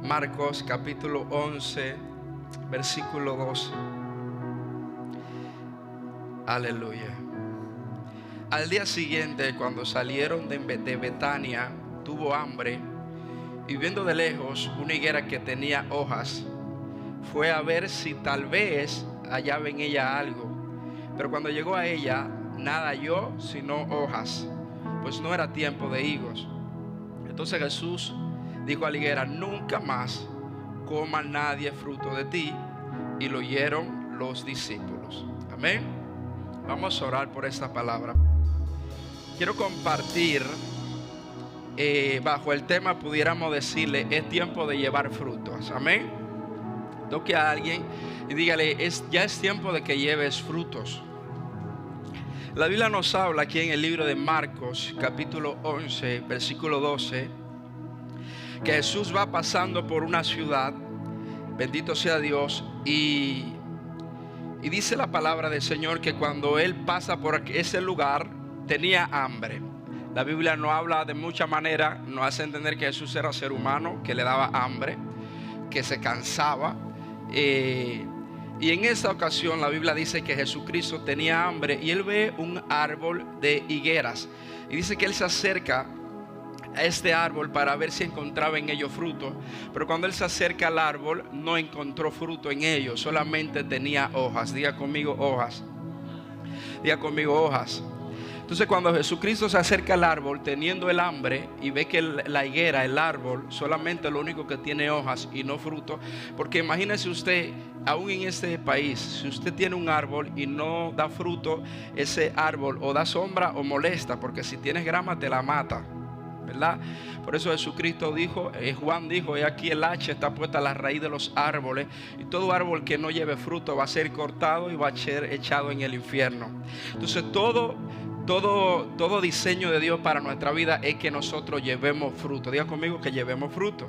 Marcos capítulo 11, versículo 12. Aleluya. Al día siguiente, cuando salieron de Betania, tuvo hambre, y viendo de lejos una higuera que tenía hojas, fue a ver si tal vez hallaba en ella algo. Pero cuando llegó a ella, nada halló sino hojas, pues no era tiempo de higos. Entonces Jesús dijo a la higuera: nunca más coma nadie fruto de ti. Y lo oyeron los discípulos. Amén. Vamos a orar por esta palabra. Quiero compartir bajo el tema, pudiéramos decirle, es tiempo de llevar frutos. Amén. Toque a alguien y dígale: ya es tiempo de que lleves frutos. La Biblia nos habla aquí en el libro de Marcos capítulo 11 versículo 12, que Jesús va pasando por una ciudad, bendito sea Dios, y dice la palabra del Señor que cuando Él pasa por ese lugar tenía hambre. La Biblia no habla de mucha manera, nos hace entender que Jesús era ser humano, que le daba hambre, que se cansaba. Y en esa ocasión la Biblia dice que Jesucristo tenía hambre y Él ve un árbol de higueras. Y dice que Él se acerca a este árbol para ver si encontraba en ellos fruto. Pero cuando Él se acerca al árbol, no encontró fruto en ellos, solamente tenía hojas. Diga conmigo hojas. Diga conmigo hojas. Entonces cuando Jesucristo se acerca al árbol teniendo el hambre y ve que la higuera, el árbol, solamente lo único que tiene hojas y no fruto. Porque imagínese usted, aún en este país, si usted tiene un árbol y no da fruto, ese árbol o da sombra o molesta, porque si tienes grama te la mata, ¿verdad? Por eso Jesucristo dijo, Juan dijo: he aquí el hacha está puesta a la raíz de los árboles, y todo árbol que no lleve fruto va a ser cortado y va a ser echado en el infierno. Entonces todo diseño de Dios para nuestra vida es que nosotros llevemos fruto. Diga conmigo que llevemos fruto.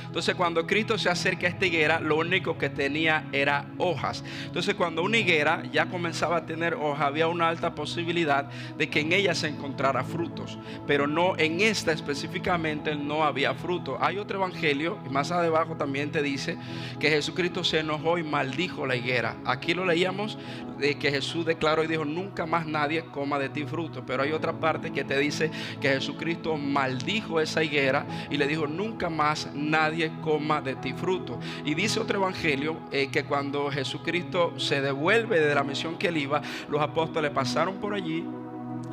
Entonces cuando Cristo se acerca a esta higuera, lo único que tenía era hojas. Entonces cuando una higuera ya comenzaba a tener hojas, había una alta posibilidad de que en ella se encontrara frutos. Pero no, en esta específicamente no había fruto. Hay otro evangelio, y más abajo también te dice que Jesucristo se enojó y maldijo la higuera. Aquí lo leíamos, de que Jesús declaró y dijo: nunca más nadie coma de ti fruto. Pero hay otra parte que te dice que Jesucristo maldijo esa higuera y le dijo: nunca más nadie coma de ti fruto. Y dice otro evangelio que cuando Jesucristo se devuelve de la misión que él iba, los apóstoles pasaron por allí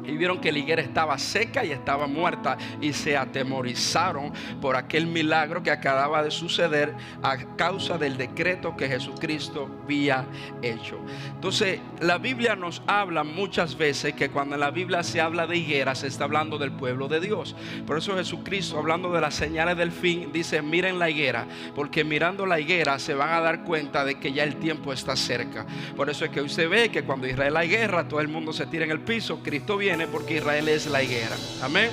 y vieron que la higuera estaba seca y estaba muerta, y se atemorizaron por aquel milagro que acababa de suceder a causa del decreto que Jesucristo había hecho. Entonces la Biblia nos habla muchas veces que cuando en la Biblia se habla de higuera, se está hablando del pueblo de Dios. Por eso Jesucristo, hablando de las señales del fin, dice: miren la higuera, porque mirando la higuera se van a dar cuenta de que ya el tiempo está cerca. Por eso es que usted ve que cuando Israel hay guerra, todo el mundo se tira en el piso. Cristo viene porque Israel es la higuera. Amén.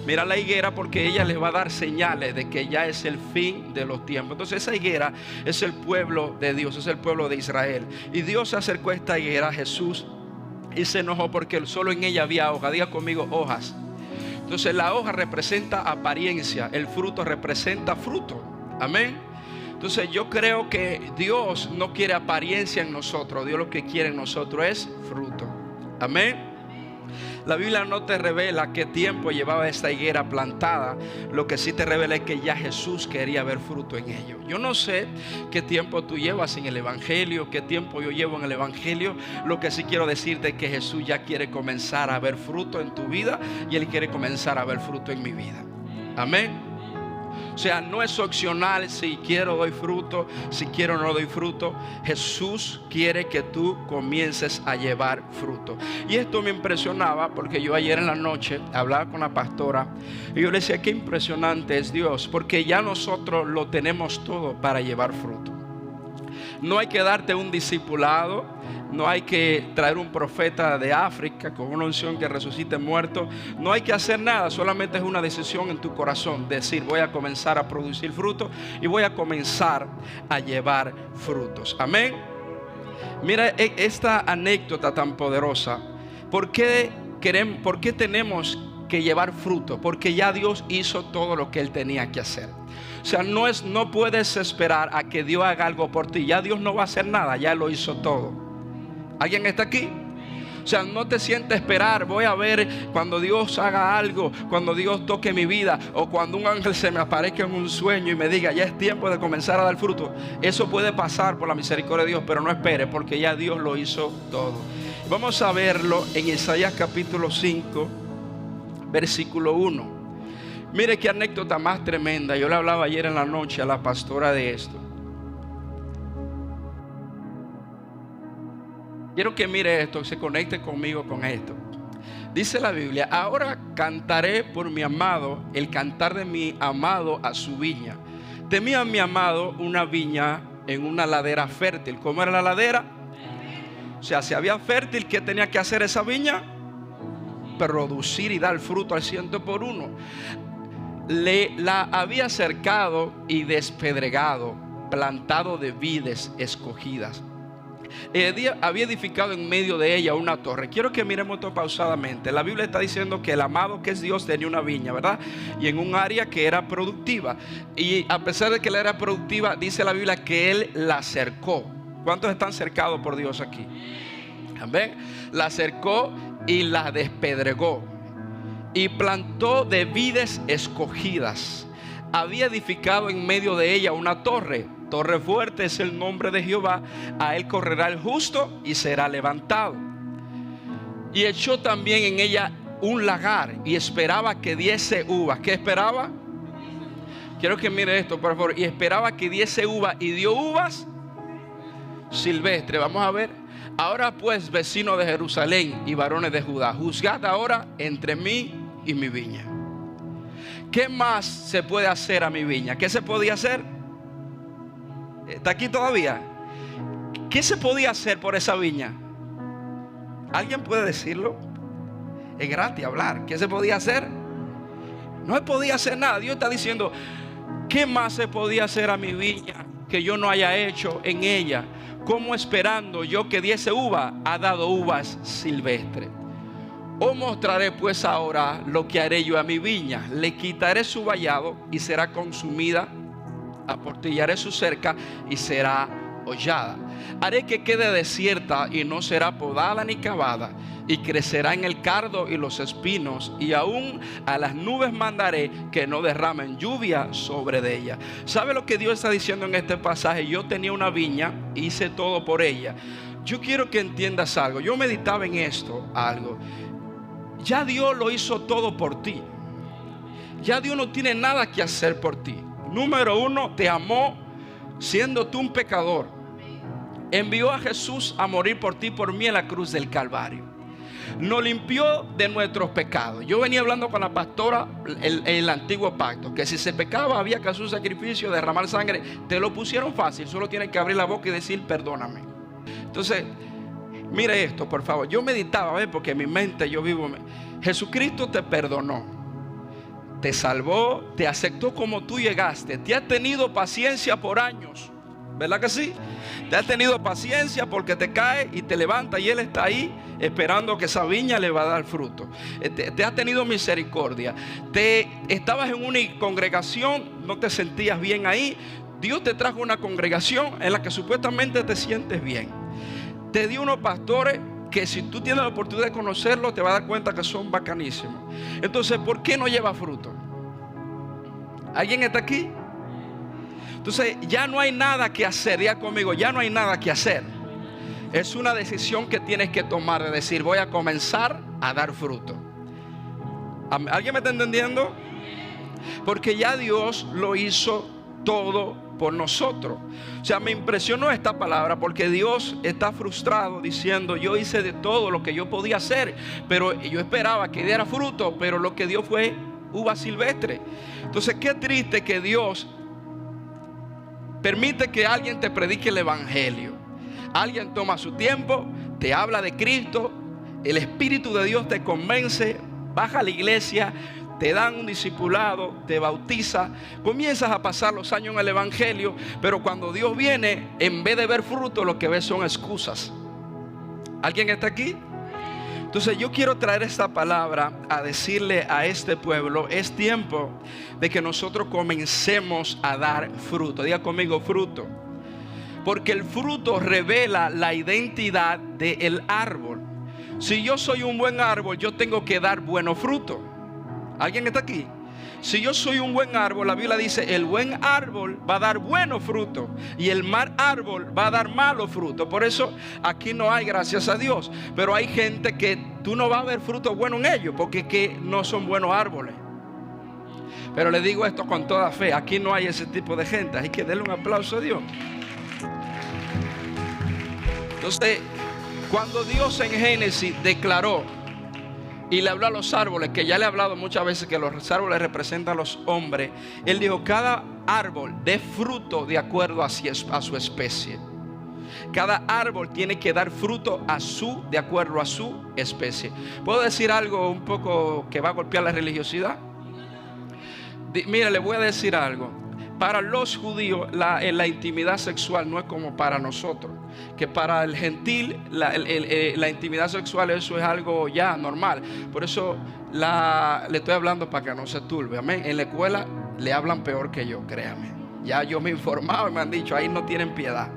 Mira la higuera, porque ella les va a dar señales de que ya es el fin de los tiempos. Entonces esa higuera es el pueblo de Dios, es el pueblo de Israel. Y Dios se acercó a esta higuera, Jesús, y se enojó porque solo en ella había hojas. Diga conmigo hojas. Entonces la hoja representa apariencia, el fruto representa fruto. Amén. Entonces yo creo que Dios no quiere apariencia en nosotros. Dios lo que quiere en nosotros es fruto. Amén. La Biblia no te revela qué tiempo llevaba esta higuera plantada. Lo que sí te revela es que ya Jesús quería ver fruto en ello. Yo no sé qué tiempo tú llevas en el evangelio, qué tiempo yo llevo en el evangelio. Lo que sí quiero decirte es que Jesús ya quiere comenzar a ver fruto en tu vida, y Él quiere comenzar a ver fruto en mi vida. Amén. O sea, no es opcional si quiero doy fruto, si quiero no doy fruto. Jesús quiere que tú comiences a llevar fruto. Y esto me impresionaba porque yo ayer en la noche hablaba con la pastora y yo le decía: qué impresionante es Dios, porque ya nosotros lo tenemos todo para llevar fruto. No hay que darte un discipulado, no hay que traer un profeta de África con una unción que resucite muertos. No hay que hacer nada, solamente es una decisión en tu corazón, decir: voy a comenzar a producir frutos y voy a comenzar a llevar frutos. Amén. Mira esta anécdota tan poderosa. ¿Por qué tenemos que llevar fruto? Porque ya Dios hizo todo lo que Él tenía que hacer. O O sea, no puedes esperar a que Dios haga algo por ti. Ya Dios no va a hacer nada, ya lo hizo todo. ¿Alguien está aquí? O sea, no te sientes esperar, voy a ver cuando Dios haga algo, cuando Dios toque mi vida, o cuando un ángel se me aparezca en un sueño y me diga, ya es tiempo de comenzar a dar fruto. Eso puede pasar por la misericordia de Dios, pero no espere, porque ya Dios lo hizo todo. Vamos a verlo en Isaías capítulo 5, versículo 1. Mire qué anécdota más tremenda. Yo le hablaba ayer en la noche a la pastora de esto. Quiero que mire esto, se conecte conmigo con esto. Dice la Biblia, ahora cantaré por mi amado, el cantar de mi amado a su viña. Tenía mi amado una viña en una ladera fértil. ¿Cómo era la ladera? O sea, si había fértil, ¿qué tenía que hacer esa viña? Producir y dar fruto al 100%. La había cercado y despedregado, plantado de vides escogidas. Había edificado en medio de ella una torre. Quiero que miremos esto pausadamente. La Biblia está diciendo que el amado, que es Dios, tenía una viña, ¿verdad? Y en un área que era productiva. Y a pesar de que la era productiva, dice la Biblia que Él la cercó. ¿Cuántos están cercados por Dios aquí? Amén. La cercó y la despedregó. Y plantó de vides escogidas. Había edificado en medio de ella una torre. Torre fuerte es el nombre de Jehová. A él correrá el justo y será levantado. Y echó también en ella un lagar y esperaba que diese uvas. ¿Qué esperaba? Quiero que mire esto, por favor. Y esperaba que diese uvas, y dio uvas silvestres. Vamos a ver. Ahora pues, vecinos de Jerusalén y varones de Judá, juzgad ahora entre mí y mi viña. ¿Qué más se puede hacer a mi viña? ¿Qué se podía hacer? ¿Está aquí todavía? ¿Qué se podía hacer por esa viña? ¿Alguien puede decirlo? Es gratis hablar. ¿Qué se podía hacer? No se podía hacer nada. Dios está diciendo, ¿qué más se podía hacer a mi viña que yo no haya hecho en ella? Como esperando yo que diese uva, ha dado uvas silvestres. Os mostraré pues ahora lo que haré yo a mi viña. Le quitaré su vallado y será consumida. Aportillaré su cerca y será hollada. Haré que quede desierta y no será podada ni cavada. Y crecerá en el cardo y los espinos. Y aún a las nubes mandaré que no derramen lluvia sobre de ella. ¿Sabe lo que Dios está diciendo en este pasaje? Yo tenía una viña, hice todo por ella. Yo quiero que entiendas algo. Yo meditaba en esto algo. Ya Dios lo hizo todo por ti. Ya Dios no tiene nada que hacer por ti. Número uno, te amó siendo tú un pecador. Envió a Jesús a morir por ti, por mí en la cruz del Calvario. Nos limpió de nuestros pecados. Yo venía hablando con la pastora el antiguo pacto, que si se pecaba había que hacer un sacrificio, derramar sangre. Te lo pusieron fácil, solo tienes que abrir la boca y decir perdóname. Entonces, mire esto, por favor. Yo meditaba, porque en mi mente yo vivo. Jesucristo te perdonó, te salvó, te aceptó como tú llegaste, te ha tenido paciencia por años, ¿verdad que sí? Te ha tenido paciencia porque te cae y te levanta, y Él está ahí esperando que esa viña le va a dar fruto. Te ha tenido misericordia. Estabas en una congregación, no te sentías bien ahí. Dios te trajo una congregación en la que supuestamente te sientes bien. Te dio unos pastores que si tú tienes la oportunidad de conocerlos, te vas a dar cuenta que son bacanísimos. Entonces, ¿por qué no lleva fruto? ¿Alguien está aquí? Entonces, ya no hay nada que hacer. Diga conmigo, ya no hay nada que hacer. Es una decisión que tienes que tomar, de decir, voy a comenzar a dar fruto. ¿Alguien me está entendiendo? Porque ya Dios lo hizo todo por nosotros. O sea, me impresionó esta palabra, porque Dios está frustrado diciendo, yo hice de todo lo que yo podía hacer, pero yo esperaba que diera fruto, pero lo que dio fue uva silvestre. Entonces, qué triste que Dios permite que alguien te predique el evangelio. Alguien toma su tiempo, te habla de Cristo, el Espíritu de Dios te convence, baja a la iglesia, te dan un discipulado, te bautiza, comienzas a pasar los años en el evangelio, pero cuando Dios viene, en vez de ver fruto, lo que ves son excusas. ¿Alguien está aquí? Entonces yo quiero traer esta palabra a decirle a este pueblo: es tiempo de que nosotros comencemos a dar fruto. Diga conmigo, fruto. Porque el fruto revela la identidad del árbol. Si yo soy un buen árbol, yo tengo que dar buenos frutos. ¿Alguien está aquí? Si yo soy un buen árbol, la Biblia dice: el buen árbol va a dar buenos frutos y el mal árbol va a dar malos frutos. Por eso aquí no hay, gracias a Dios. Pero hay gente que tú no vas a ver frutos buenos en ellos, porque que no son buenos árboles. Pero le digo esto con toda fe: aquí no hay ese tipo de gente. Hay que darle un aplauso a Dios. Entonces, cuando Dios en Génesis declaró y le habló a los árboles, que ya le he hablado muchas veces que los árboles representan a los hombres, Él dijo: cada árbol dé fruto de acuerdo a su especie. Cada árbol tiene que dar fruto de acuerdo a su especie. ¿Puedo decir algo un poco que va a golpear la religiosidad? Mira, le voy a decir algo. Para los judíos la intimidad sexual no es como para nosotros. Que para el gentil la intimidad sexual, eso es algo ya normal. Por eso le estoy hablando para que no se turbe. Amén. En la escuela le hablan peor que yo, créame. Ya yo me he informado y me han dicho: ahí no tienen piedad.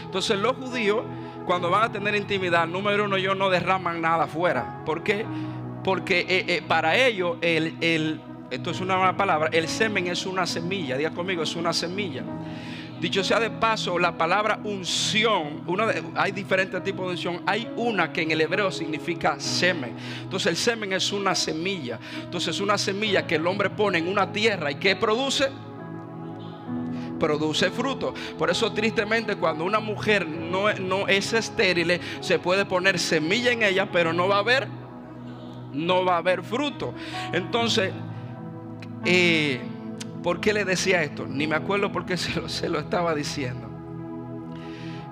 Entonces los judíos, cuando van a tener intimidad, número uno, ellos no derraman nada afuera. ¿Por qué? Porque para ellos esto es una mala palabra, el semen es una semilla. Diga conmigo, es una semilla. Dicho sea de paso, la palabra unción, hay diferentes tipos de unción. Hay una que en el hebreo significa semen. Entonces el semen es una semilla. Entonces es una semilla que el hombre pone en una tierra. ¿Y qué produce? Produce fruto. Por eso tristemente cuando una mujer no es estéril, se puede poner semilla en ella, pero no va a haber fruto. Entonces, ¿por qué le decía esto? Ni me acuerdo por qué se lo estaba diciendo.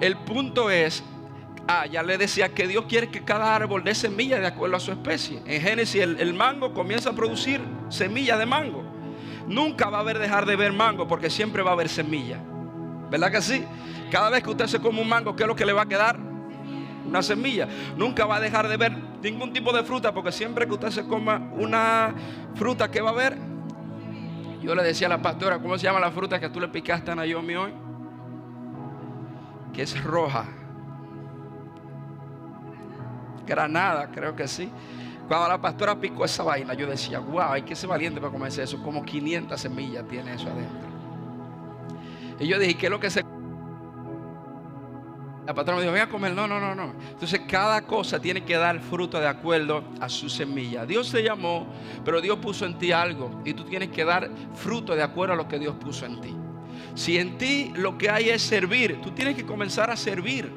El punto es, ya le decía que Dios quiere que cada árbol dé semilla de acuerdo a su especie. En Génesis el mango comienza a producir semilla de mango. Nunca va a dejar de ver mango, porque siempre va a haber semilla. ¿Verdad que sí? Cada vez que usted se come un mango, ¿qué es lo que le va a quedar? Una semilla. Nunca va a dejar de ver ningún tipo de fruta, porque siempre que usted se coma una fruta, ¿qué va a haber? Yo le decía a la pastora: ¿cómo se llama la fruta que tú le picaste a Naomi hoy? Que es roja. Granada, creo que sí. Cuando la pastora picó esa vaina, yo decía: wow, hay que ser valiente para comerse eso. Como 500 semillas tiene eso adentro. Y yo dije: ¿qué es lo que se...? La pastora me dijo: venga a comer. No. Entonces cada cosa tiene que dar fruto de acuerdo a su semilla. Dios te llamó, pero Dios puso en ti algo, y tú tienes que dar fruto de acuerdo a lo que Dios puso en ti. Si en ti lo que hay es servir, tú tienes que comenzar a servir.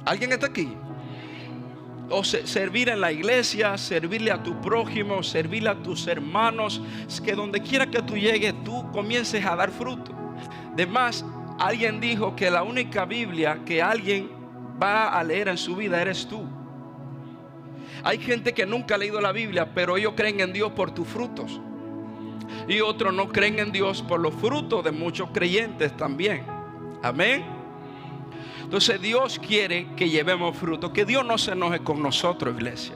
¿Alguien está aquí? O servir en la iglesia, servirle a tu prójimo, servirle a tus hermanos. Es que donde quiera que tú llegues, tú comiences a dar fruto. Además, alguien dijo que la única Biblia que alguien va a leer en su vida eres tú. Hay gente que nunca ha leído la Biblia, pero ellos creen en Dios por tus frutos. Y otros no creen en Dios por los frutos de muchos creyentes también. Amén. Entonces Dios quiere que llevemos fruto. Que Dios no se enoje con nosotros, iglesia.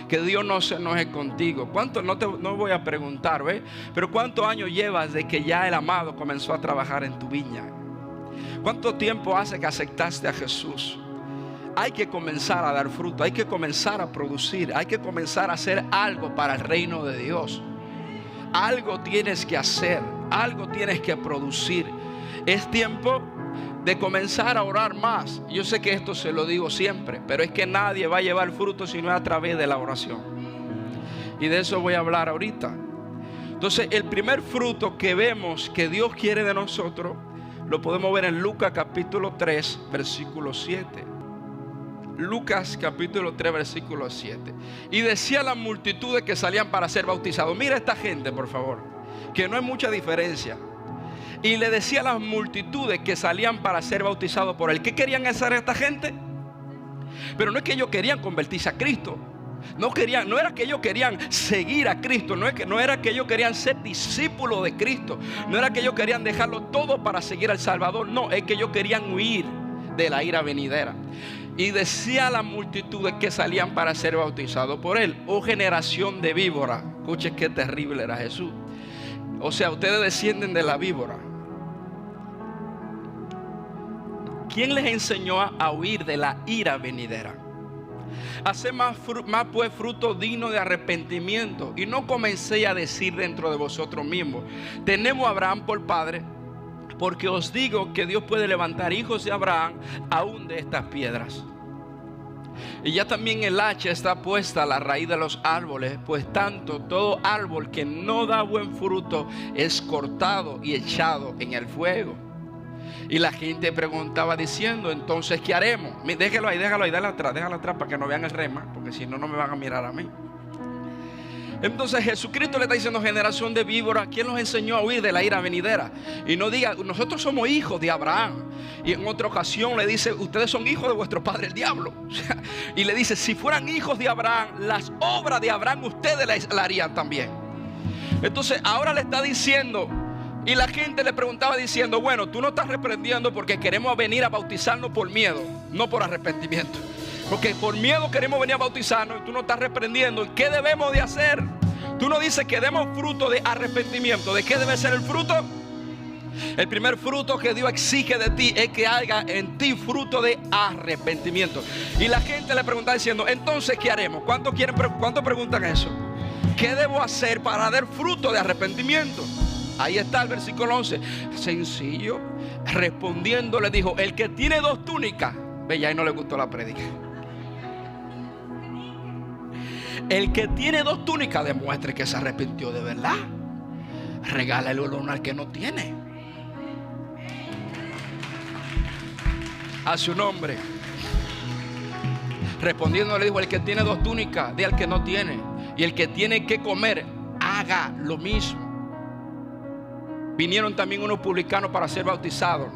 Que Dios no se enoje contigo. ¿Cuánto? No voy a preguntar, ¿ves? Pero ¿cuántos años llevas de que ya el amado comenzó a trabajar en tu viña? ¿Cuánto tiempo hace que aceptaste a Jesús? Hay que comenzar a dar fruto. Hay que comenzar a producir. Hay que comenzar a hacer algo para el reino de Dios. Algo tienes que hacer. Algo tienes que producir. Es tiempo de comenzar a orar más. Yo sé que esto se lo digo siempre, pero es que nadie va a llevar fruto si no es a través de la oración. Y de eso voy a hablar ahorita. Entonces el primer fruto que vemos que Dios quiere de nosotros lo podemos ver en Lucas capítulo 3 versículo 7. Lucas capítulo 3 versículo 7. Y decía la multitud que salían para ser bautizados. Mira esta gente, por favor, que no hay mucha diferencia. Y le decía a las multitudes que salían para ser bautizados por él. ¿Qué querían hacer esta gente? Pero no es que ellos querían convertirse a Cristo. No era que ellos querían seguir a Cristo. No era que ellos querían ser discípulos de Cristo. No era que ellos querían dejarlo todo para seguir al Salvador. No, es que ellos querían huir de la ira venidera. y decía a las multitudes que salían para ser bautizados por él: oh generación de víbora. Escuchen qué terrible era Jesús. O sea, ustedes descienden de la víbora. ¿Quién les enseñó a huir de la ira venidera? Haced más pues fruto digno de arrepentimiento, y no comencéis a decir dentro de vosotros mismos: tenemos a Abraham por padre. Porque os digo que Dios puede levantar hijos de Abraham aún de estas piedras. Y ya también el hacha está puesta a la raíz de los árboles, pues tanto todo árbol que no da buen fruto es cortado y echado en el fuego. Y la gente preguntaba diciendo: entonces, ¿qué haremos? Déjalo ahí, déjalo atrás para que no vean el rema, porque si no, no me van a mirar a mí. Entonces Jesucristo le está diciendo: generación de víboras, ¿quién nos enseñó a huir de la ira venidera? Y no diga: nosotros somos hijos de Abraham. Y en otra ocasión le dice: ustedes son hijos de vuestro padre el diablo. Y le dice: si fueran hijos de Abraham, las obras de Abraham ustedes las harían también. Entonces ahora le está diciendo, y la gente le preguntaba diciendo: bueno, tú no estás reprendiendo porque queremos venir a bautizarnos por miedo, no por arrepentimiento. Porque por miedo queremos venir a bautizarnos y tú no estás reprendiendo. ¿Qué debemos de hacer? Tú no dices que demos fruto de arrepentimiento. ¿De qué debe ser el fruto? El primer fruto que Dios exige de ti es que haga en ti fruto de arrepentimiento. Y la gente le preguntaba diciendo: entonces, ¿qué haremos? ¿Cuántos preguntan eso? ¿Qué debo hacer para dar fruto de arrepentimiento? Ahí está el versículo 11. Sencillo. Respondiendo le dijo: el que tiene 2 túnicas. Ve, ya ahí no le gustó la prédica. El que tiene 2 túnicas demuestre que se arrepintió de verdad. Regálale uno al que no tiene. A su nombre. Respondiendo le dijo: el que tiene 2 túnicas, dé al que no tiene. Y el que tiene que comer, haga lo mismo. Vinieron también unos publicanos para ser bautizados.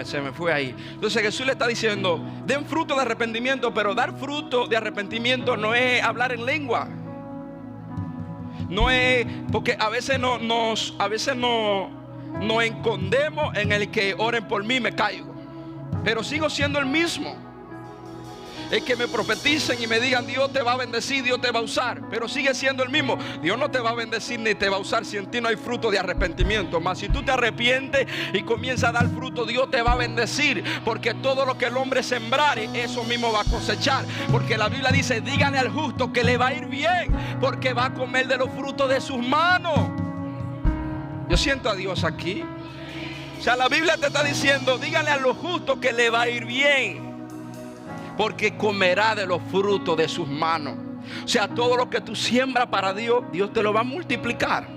Se me fue ahí. Entonces Jesús le está diciendo: den fruto de arrepentimiento. Pero dar fruto de arrepentimiento no es hablar en lengua. No es, porque a veces nos escondemos en el que oren por mí, me caigo. Pero sigo siendo el mismo. Es que me profeticen y me digan: Dios te va a bendecir, Dios te va a usar. Pero sigue siendo el mismo. Dios no te va a bendecir ni te va a usar si en ti no hay fruto de arrepentimiento. Mas si tú te arrepientes y comienzas a dar fruto, Dios te va a bendecir. Porque todo lo que el hombre sembrare, eso mismo va a cosechar. Porque la Biblia dice: díganle al justo que le va a ir bien, porque va a comer de los frutos de sus manos. Yo siento a Dios aquí. O sea, la Biblia te está diciendo: díganle a los justos que le va a ir bien, porque comerá de los frutos de sus manos. O sea, todo lo que tú siembras para Dios, Dios te lo va a multiplicar.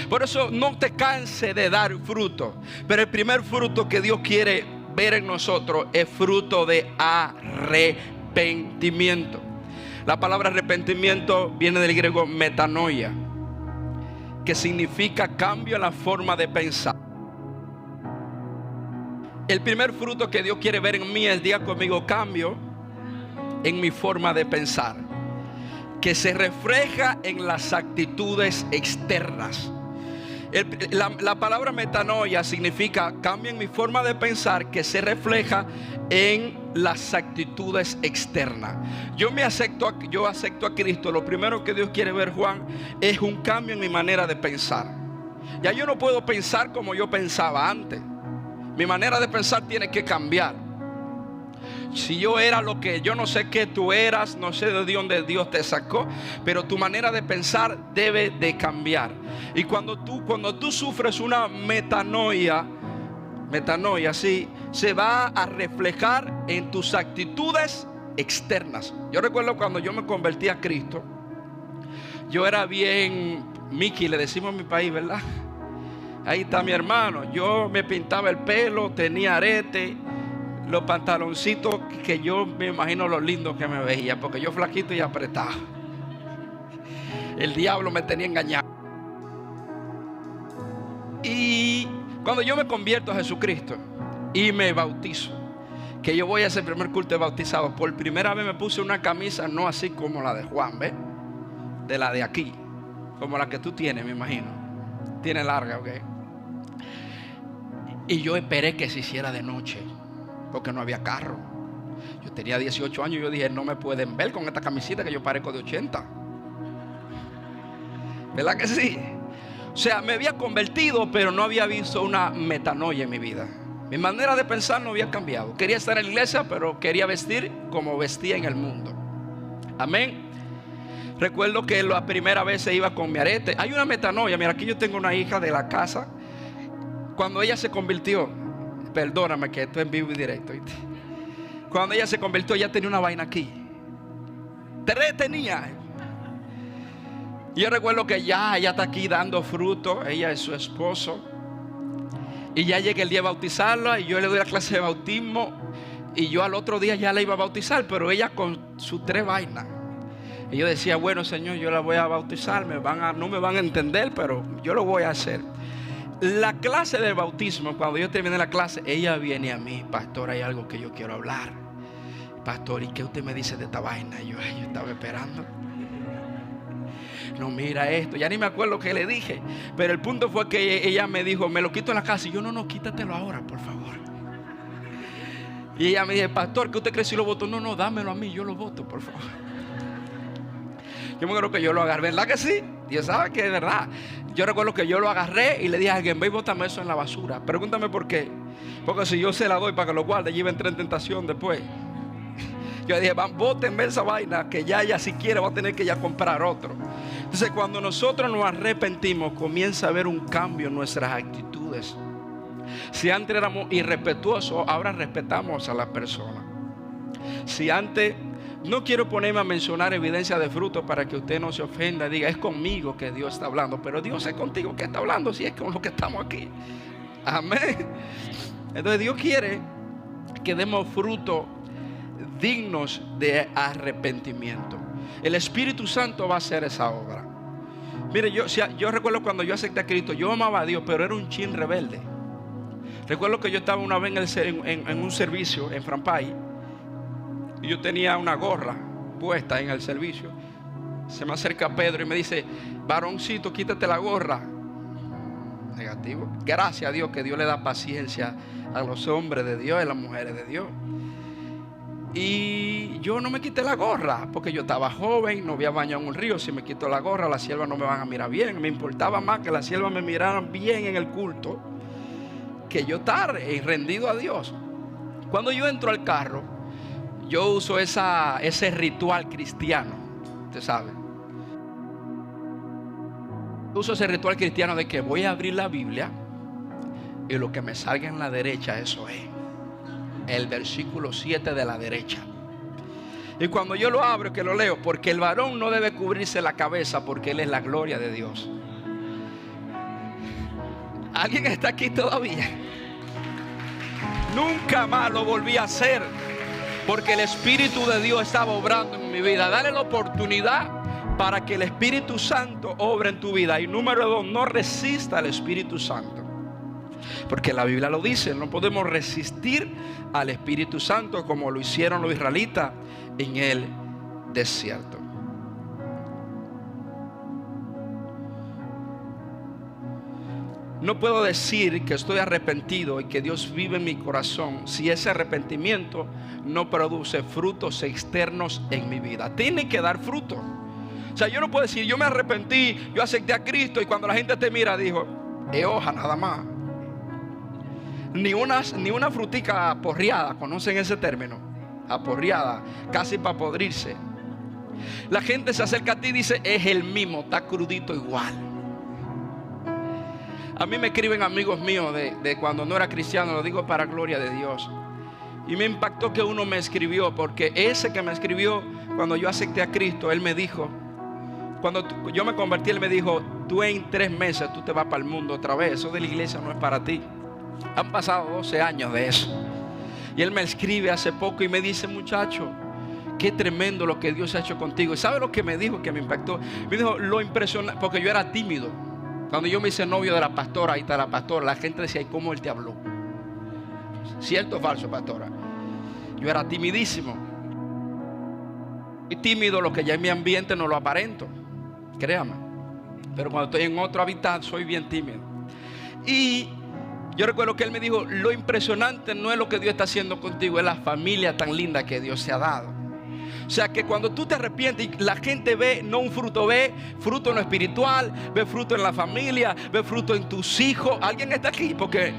Por eso no te canses de dar fruto. Pero el primer fruto que Dios quiere ver en nosotros es fruto de arrepentimiento. La palabra arrepentimiento viene del griego metanoia, que significa cambio en la forma de pensar. El primer fruto que Dios quiere ver en mí es, diga conmigo, cambio en mi forma de pensar, que se refleja en las actitudes externas. La palabra metanoia significa cambio en mi forma de pensar, que se refleja en las actitudes externas. Yo acepto a Cristo. Lo primero que Dios quiere ver, Juan, es un cambio en mi manera de pensar. Ya yo no puedo pensar como yo pensaba antes. Mi manera de pensar tiene que cambiar. Si yo era lo que yo no sé qué tú eras, no sé de dónde Dios te sacó, pero tu manera de pensar debe de cambiar. Y cuando tú sufres una metanoia, sí, se va a reflejar en tus actitudes externas. Yo recuerdo cuando yo me convertí a Cristo, yo era bien Mickey, le decimos en mi país, ¿verdad? Ahí está mi hermano. Yo me pintaba el pelo, tenía arete, los pantaloncitos que yo me imagino lo lindo que me veía, porque yo flaquito y apretado. El diablo me tenía engañado. Y cuando yo me convierto a Jesucristo y me bautizo, que yo voy a ese primer culto de bautizados, por primera vez me puse una camisa no así como la de Juan, ¿ves? De la de aquí, como la que tú tienes, me imagino. Tiene larga, ok. Y yo esperé que se hiciera de noche, porque no había carro. Yo tenía 18 años y yo dije, no me pueden ver con esta camiseta que yo parezco de 80. ¿Verdad que sí? O sea, me había convertido, pero no había visto una metanoia en mi vida. Mi manera de pensar no había cambiado. Quería estar en la iglesia, pero quería vestir como vestía en el mundo. Amén. Recuerdo que la primera vez se iba con mi arete. Hay una metanoia. Mira, aquí yo tengo una hija de la casa. Cuando ella se convirtió, perdóname que esto es en vivo y directo, ¿viste? Cuando ella se convirtió, ella tenía una vaina aquí. 3 tenía. Y yo recuerdo que ella está aquí dando fruto. Ella es su esposo. Y ya llega el día de bautizarla y yo le doy la clase de bautismo. Y yo al otro día ya la iba a bautizar, pero ella con sus 3 vainas. Y yo decía, bueno, Señor, yo la voy a bautizar. No me van a entender, pero yo lo voy a hacer. La clase del bautismo, cuando yo terminé la clase, ella viene a mí: pastor, hay algo que yo quiero hablar. Pastor, ¿y qué usted me dice de esta vaina? Y yo estaba esperando. No, mira esto. Ya ni me acuerdo qué le dije. Pero el punto fue que ella me dijo, me lo quito en la casa. Y yo, no, quítatelo ahora, por favor. Y ella me dice, pastor, ¿qué usted cree si lo voto? No, dámelo a mí, yo lo voto, por favor. Yo me acuerdo que yo lo agarré, ¿verdad que sí? Dios sabe que es verdad. Yo recuerdo que yo lo agarré y le dije a alguien, ve y bótame eso en la basura. Pregúntame por qué. Porque si yo se la doy para que lo guarde, ella iba a entrar en tentación después. Yo le dije, bótenme esa vaina, que ya ella si quiere va a tener que ya comprar otro. Entonces cuando nosotros nos arrepentimos, comienza a haber un cambio en nuestras actitudes. Si antes éramos irrespetuosos, ahora respetamos a la persona. Si antes, no quiero ponerme a mencionar evidencia de fruto para que usted no se ofenda, diga, es conmigo que Dios está hablando. Pero Dios es contigo que está hablando, si es con lo que estamos aquí. Amén. Entonces Dios quiere que demos fruto dignos de arrepentimiento. El Espíritu Santo va a hacer esa obra. Mire, yo recuerdo cuando yo acepté a Cristo, yo amaba a Dios, pero era un chin rebelde. Recuerdo que yo estaba una vez en un servicio en Frampay y yo tenía una gorra puesta en el servicio. Se me acerca Pedro y me dice, varoncito, quítate la gorra. Negativo. Gracias a Dios que Dios le da paciencia a los hombres de Dios y a las mujeres de Dios. Y yo no me quité la gorra porque yo estaba joven, no había bañado en un río. Si me quito la gorra, las siervas no me van a mirar bien. Me importaba más que las siervas me miraran bien en el culto que yo estar rendido a Dios. Cuando yo entro al carro, yo uso ese ritual cristiano. Usted sabe, uso ese ritual cristiano de que voy a abrir la Biblia y lo que me salga en la derecha, eso es el versículo 7 de la derecha. Y cuando yo lo abro, que lo leo, porque el varón no debe cubrirse la cabeza, porque él es la gloria de Dios. ¿Alguien está aquí todavía? Nunca más lo volví a hacer, porque el Espíritu de Dios estaba obrando en mi vida. Dale la oportunidad para que el Espíritu Santo obre en tu vida. Y número 2, no resista al Espíritu Santo, porque la Biblia lo dice, no podemos resistir al Espíritu Santo como lo hicieron los israelitas en el desierto. No puedo decir que estoy arrepentido y que Dios vive en mi corazón si ese arrepentimiento no produce frutos externos en mi vida. Tiene que dar fruto. O sea, yo no puedo decir, yo me arrepentí, yo acepté a Cristo, y cuando la gente te mira, dijo, hoja nada más. Ni una frutica aporreada, ¿conocen ese término? Aporreada, casi para podrirse. La gente se acerca a ti y dice, es el mismo, está crudito igual. A mí me escriben amigos míos de cuando no era cristiano, lo digo para gloria de Dios. Y me impactó que uno me escribió, porque ese que me escribió cuando yo acepté a Cristo, él me dijo, cuando yo me convertí, él me dijo, tú en 3 meses tú te vas para el mundo otra vez, eso de la iglesia no es para ti. Han pasado 12 años de eso. Y él me escribe hace poco y me dice, muchacho, qué tremendo lo que Dios ha hecho contigo. ¿Y sabe lo que me dijo que me impactó? Me dijo, lo impresionante, porque yo era tímido. Cuando yo me hice novio de la pastora, ahí está la pastora, la gente decía, ¿y cómo él te habló? ¿Cierto o falso, pastora? Yo era timidísimo. Y tímido, lo que ya en mi ambiente no lo aparento, créame. Pero cuando estoy en otro hábitat soy bien tímido. Y Yo recuerdo que él me dijo, lo impresionante no es lo que Dios está haciendo contigo, es la familia tan linda que Dios te ha dado. O sea que cuando tú te arrepientes y la gente ve, no un fruto, ve fruto en lo espiritual, ve fruto en la familia, ve fruto en tus hijos. ¿Alguien está aquí? Porque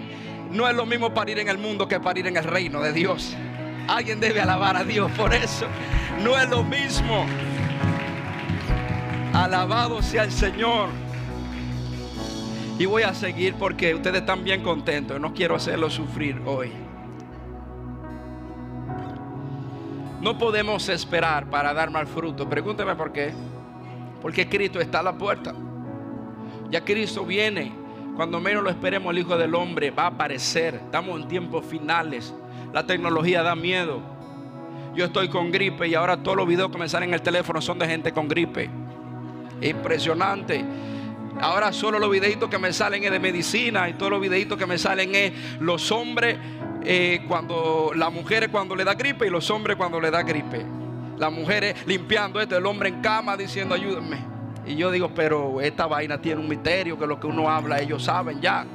no es lo mismo parir en el mundo que parir en el reino de Dios. Alguien debe alabar a Dios por eso. No es lo mismo. Alabado sea el Señor. Y voy a seguir porque ustedes están bien contentos. No quiero hacerlos sufrir hoy. No podemos esperar para dar mal fruto. Pregúnteme por qué. Porque Cristo está a la puerta. Ya Cristo viene. Cuando menos lo esperemos, el Hijo del Hombre va a aparecer. Estamos en tiempos finales. La tecnología da miedo. Yo estoy con gripe y ahora todos los videos que me salen en el teléfono son de gente con gripe. Impresionante. Ahora solo los videitos que me salen es de medicina y todos los videitos que me salen es los hombres cuando las mujeres cuando le da gripe y los hombres cuando le da gripe. Las mujeres limpiando esto, el hombre en cama diciendo ayúdenme. Y yo digo, pero esta vaina tiene un misterio que lo que uno habla ellos saben ya.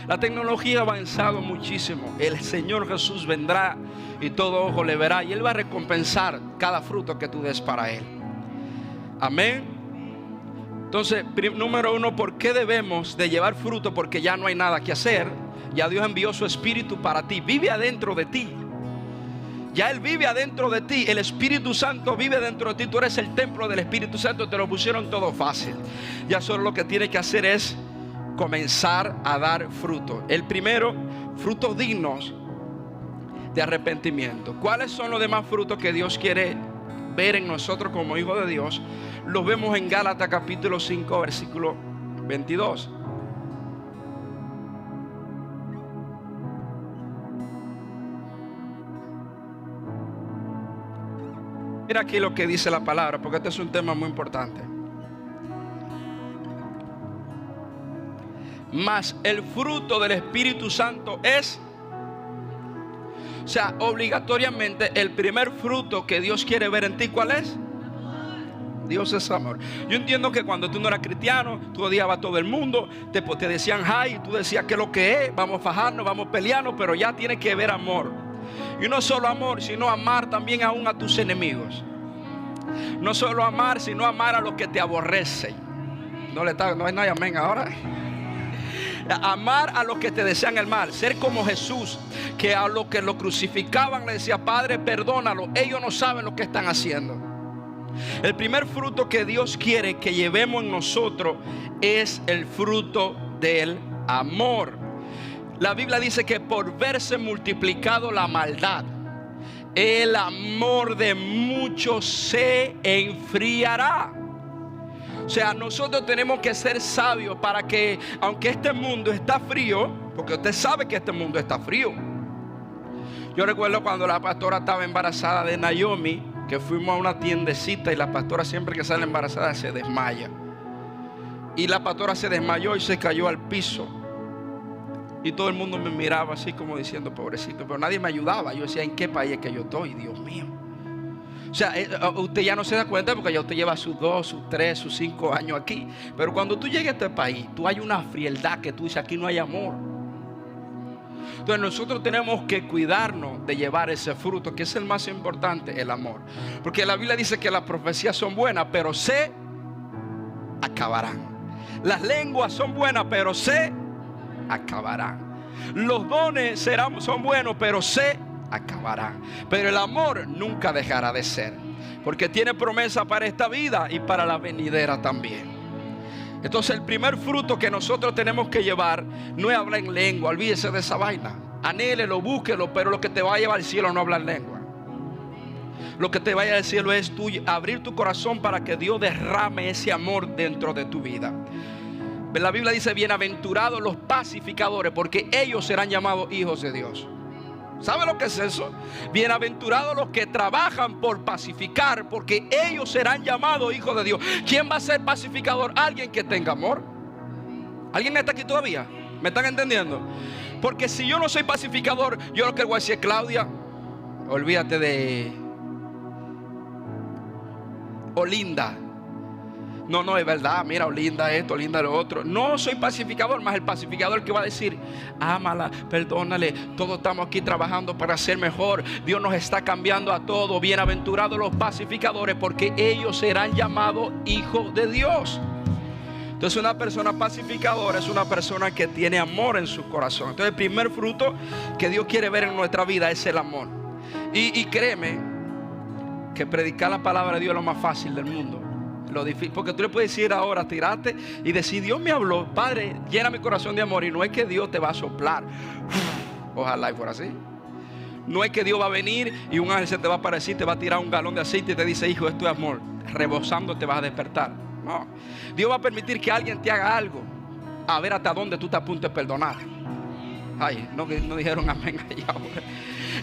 La tecnología ha avanzado muchísimo. El Señor Jesús vendrá y todo ojo le verá y Él va a recompensar cada fruto que tú des para Él. Amén. Entonces, número uno, ¿por qué debemos de llevar fruto? Porque ya no hay nada que hacer. Ya Dios envió su Espíritu para ti. Vive adentro de ti. Ya Él vive adentro de ti. El Espíritu Santo vive dentro de ti. Tú eres el templo del Espíritu Santo. Te lo pusieron todo fácil. Ya solo lo que tienes que hacer es comenzar a dar fruto. El primero, frutos dignos de arrepentimiento. ¿Cuáles son los demás frutos que Dios quiere ver en nosotros como hijos de Dios? Los vemos en Gálatas capítulo 5 versículo 22. Mira aquí lo que dice la palabra, porque este es un tema muy importante. Mas el fruto del Espíritu Santo es, o sea, obligatoriamente el primer fruto que Dios quiere ver en ti, ¿cuál es? Dios es amor. Yo entiendo que cuando tú no eras cristiano, tú odiabas a todo el mundo, te decían ay, tú decías que lo que es, vamos a fajarnos, vamos a pelearnos, pero ya tienes que ver amor. Y no solo amor, sino amar también aún a tus enemigos. No solo amar, sino amar a los que te aborrecen. No hay nadie amén ahora. Amar a los que te desean el mal. Ser como Jesús, que a los que lo crucificaban le decía, Padre, perdónalo, ellos no saben lo que están haciendo. El primer fruto que Dios quiere que llevemos en nosotros es el fruto del amor. La Biblia dice que por verse multiplicado la maldad, el amor de muchos se enfriará. O sea, nosotros tenemos que ser sabios para que, aunque este mundo está frío, porque usted sabe que este mundo está frío. Yo recuerdo cuando la pastora estaba embarazada de Naomi, que fuimos a una tiendecita y la pastora siempre que sale embarazada se desmaya. Y la pastora se desmayó y se cayó al piso. Y todo el mundo me miraba así como diciendo, pobrecito, pero nadie me ayudaba. Yo decía, ¿en qué país es que yo estoy? Dios mío. O sea, usted ya no se da cuenta porque ya usted lleva sus 2, sus 3, sus 5 años aquí. Pero cuando tú llegas a este país, tú hay una frialdad que tú dices, aquí no hay amor. Entonces nosotros tenemos que cuidarnos de llevar ese fruto, que es el más importante, el amor. Porque la Biblia dice que las profecías son buenas, pero se acabarán. Las lenguas son buenas, pero se acabarán. Los dones son buenos, pero se acabarán. Pero el amor nunca dejará de ser, porque tiene promesa para esta vida y para la venidera también. Entonces el primer fruto que nosotros tenemos que llevar no es hablar en lengua. Olvídese de esa vaina. Anhélelo, búsquelo, pero lo que te va a llevar al cielo no hablar en lengua. Lo que te vaya al cielo es tú abrir tu corazón para que Dios derrame ese amor dentro de tu vida. La Biblia dice, bienaventurados los pacificadores, porque ellos serán llamados hijos de Dios. ¿Sabe lo que es eso? Bienaventurados los que trabajan por pacificar, porque ellos serán llamados hijos de Dios. ¿Quién va a ser pacificador? Alguien que tenga amor. ¿Alguien está aquí todavía? ¿Me están entendiendo? Porque si yo no soy pacificador, yo lo que voy a decir, Claudia, olvídate de Olinda. No, es verdad, mira, linda esto, linda lo otro. No soy pacificador, más el pacificador que va a decir: ámala, perdónale, todos estamos aquí trabajando para ser mejor. Dios nos está cambiando a todos. Bienaventurados los pacificadores, porque ellos serán llamados hijos de Dios. Entonces una persona pacificadora es una persona que tiene amor en su corazón. Entonces el primer fruto que Dios quiere ver en nuestra vida es el amor. Y créeme que predicar la palabra de Dios es lo más fácil del mundo. Lo difícil, porque tú le puedes decir ahora, tirarte y decir: Dios me habló, Padre, llena mi corazón de amor. Y no es que Dios te va a soplar. Ojalá y fuera así. No es que Dios va a venir y un ángel se te va a aparecer, te va a tirar un galón de aceite y te dice: hijo, esto es amor. Rebosando te vas a despertar. No. Dios va a permitir que alguien te haga algo, a ver hasta dónde tú te apuntes a perdonar. Ay, no dijeron amén ahí ahora.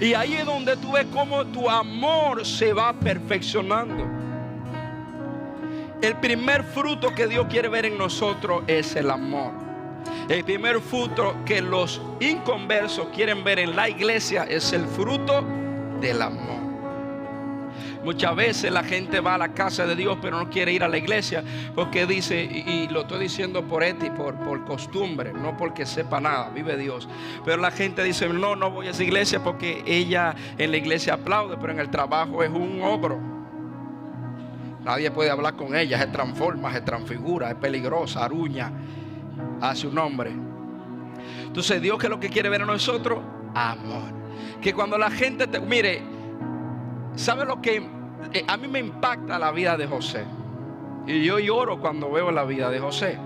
Y ahí es donde tú ves cómo tu amor se va perfeccionando. El primer fruto que Dios quiere ver en nosotros es el amor. El primer fruto que los inconversos quieren ver en la iglesia es el fruto del amor. Muchas veces la gente va a la casa de Dios pero no quiere ir a la iglesia porque dice, y lo estoy diciendo por ética, por costumbre, no porque sepa nada, vive Dios. Pero la gente dice: no voy a esa iglesia porque ella en la iglesia aplaude, pero en el trabajo es un ogro. Nadie puede hablar con ella, se transforma, se transfigura, es peligrosa, aruña, hace un hombre. Entonces Dios, que es lo que quiere ver en nosotros, amor. Que cuando la gente mire, ¿sabe lo que a mí me impacta la vida de José? Y yo lloro cuando veo la vida de José.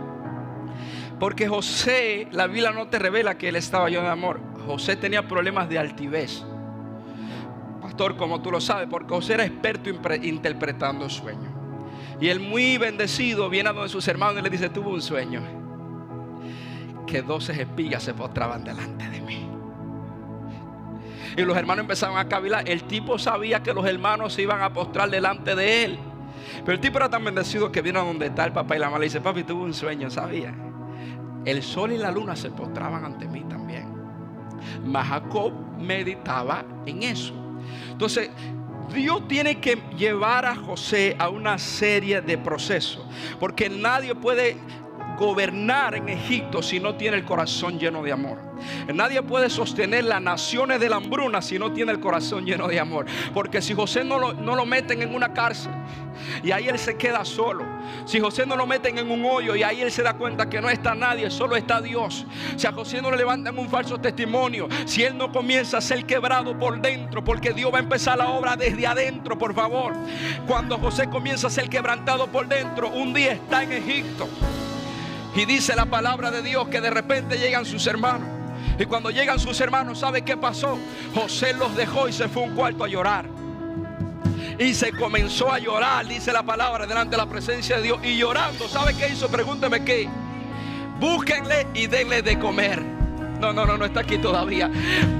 Porque José, la Biblia no te revela que él estaba lleno de amor. José tenía problemas de altivez, pastor, como tú lo sabes, porque José era experto interpretando sueños. Y él, muy bendecido, viene a donde sus hermanos y le dice: tuve un sueño que 12 espigas se postraban delante de mí. Y los hermanos empezaron a cavilar. El tipo sabía que los hermanos se iban a postrar delante de él, pero el tipo era tan bendecido que vino a donde está el papá y la mamá. Le dice: papi, tuve un sueño, ¿sabía? El sol y la luna se postraban ante mí también. Mas Jacob meditaba en eso. Entonces Dios tiene que llevar a José a una serie de procesos, porque nadie puede gobernar en Egipto si no tiene el corazón lleno de amor. Nadie puede sostener las naciones de la hambruna si no tiene el corazón lleno de amor. Porque si José no lo meten en una cárcel y ahí él se queda solo, si José no lo meten en un hoyo y ahí él se da cuenta que no está nadie, solo está Dios, si a José no le levantan un falso testimonio, si él no comienza a ser quebrado por dentro, porque Dios va a empezar la obra desde adentro, por favor. Cuando José comienza a ser quebrantado por dentro, un día está en Egipto y dice la palabra de Dios que de repente llegan sus hermanos. Y cuando llegan sus hermanos, ¿sabe qué pasó? José los dejó y se fue a un cuarto a llorar. Y se comenzó a llorar, dice la palabra, delante de la presencia de Dios. Y llorando, ¿sabe qué hizo? Pregúnteme qué. Búsquenle y denle de comer. No está aquí todavía.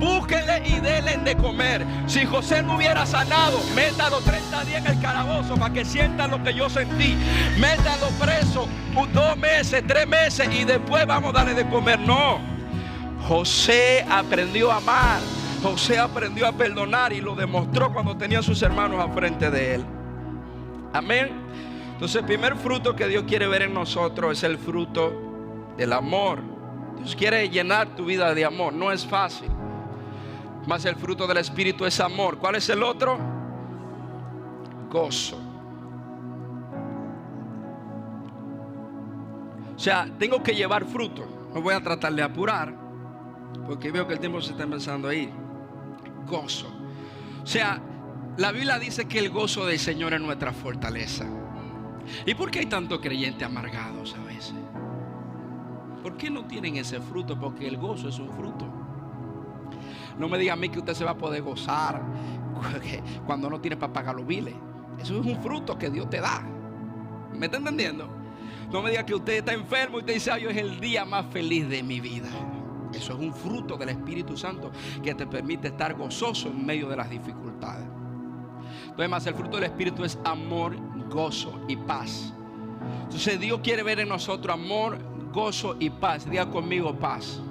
Búsquenle y denle de comer. Si José no hubiera sanado, métalo 30 días en el calabozo para que sientan lo que yo sentí. Métalo preso 2 meses, 3 meses y después vamos a darle de comer. No. José aprendió a amar. José aprendió a perdonar y lo demostró cuando tenía a sus hermanos al frente de él. Amén. Entonces el primer fruto que Dios quiere ver en nosotros es el fruto del amor. Dios quiere llenar tu vida de amor. No es fácil. Mas el fruto del Espíritu es amor. ¿Cuál es el otro? Gozo. O sea, tengo que llevar fruto. No voy a tratar de apurar, porque veo que el tiempo se está empezando a ir. Gozo. O sea, la Biblia dice que el gozo del Señor es nuestra fortaleza. ¿Y por qué hay tantos creyentes amargados a veces? ¿Por qué no tienen ese fruto? Porque el gozo es un fruto. No me diga a mí que usted se va a poder gozar cuando no tiene para pagar los biles. Eso es un fruto que Dios te da. ¿Me está entendiendo? No me diga que usted está enfermo y usted dice: hoy es el día más feliz de mi vida. Eso es un fruto del Espíritu Santo que te permite estar gozoso en medio de las dificultades. Entonces, más el fruto del Espíritu es amor, gozo y paz. Entonces Dios quiere ver en nosotros amor, gozo y paz. Diga conmigo: paz.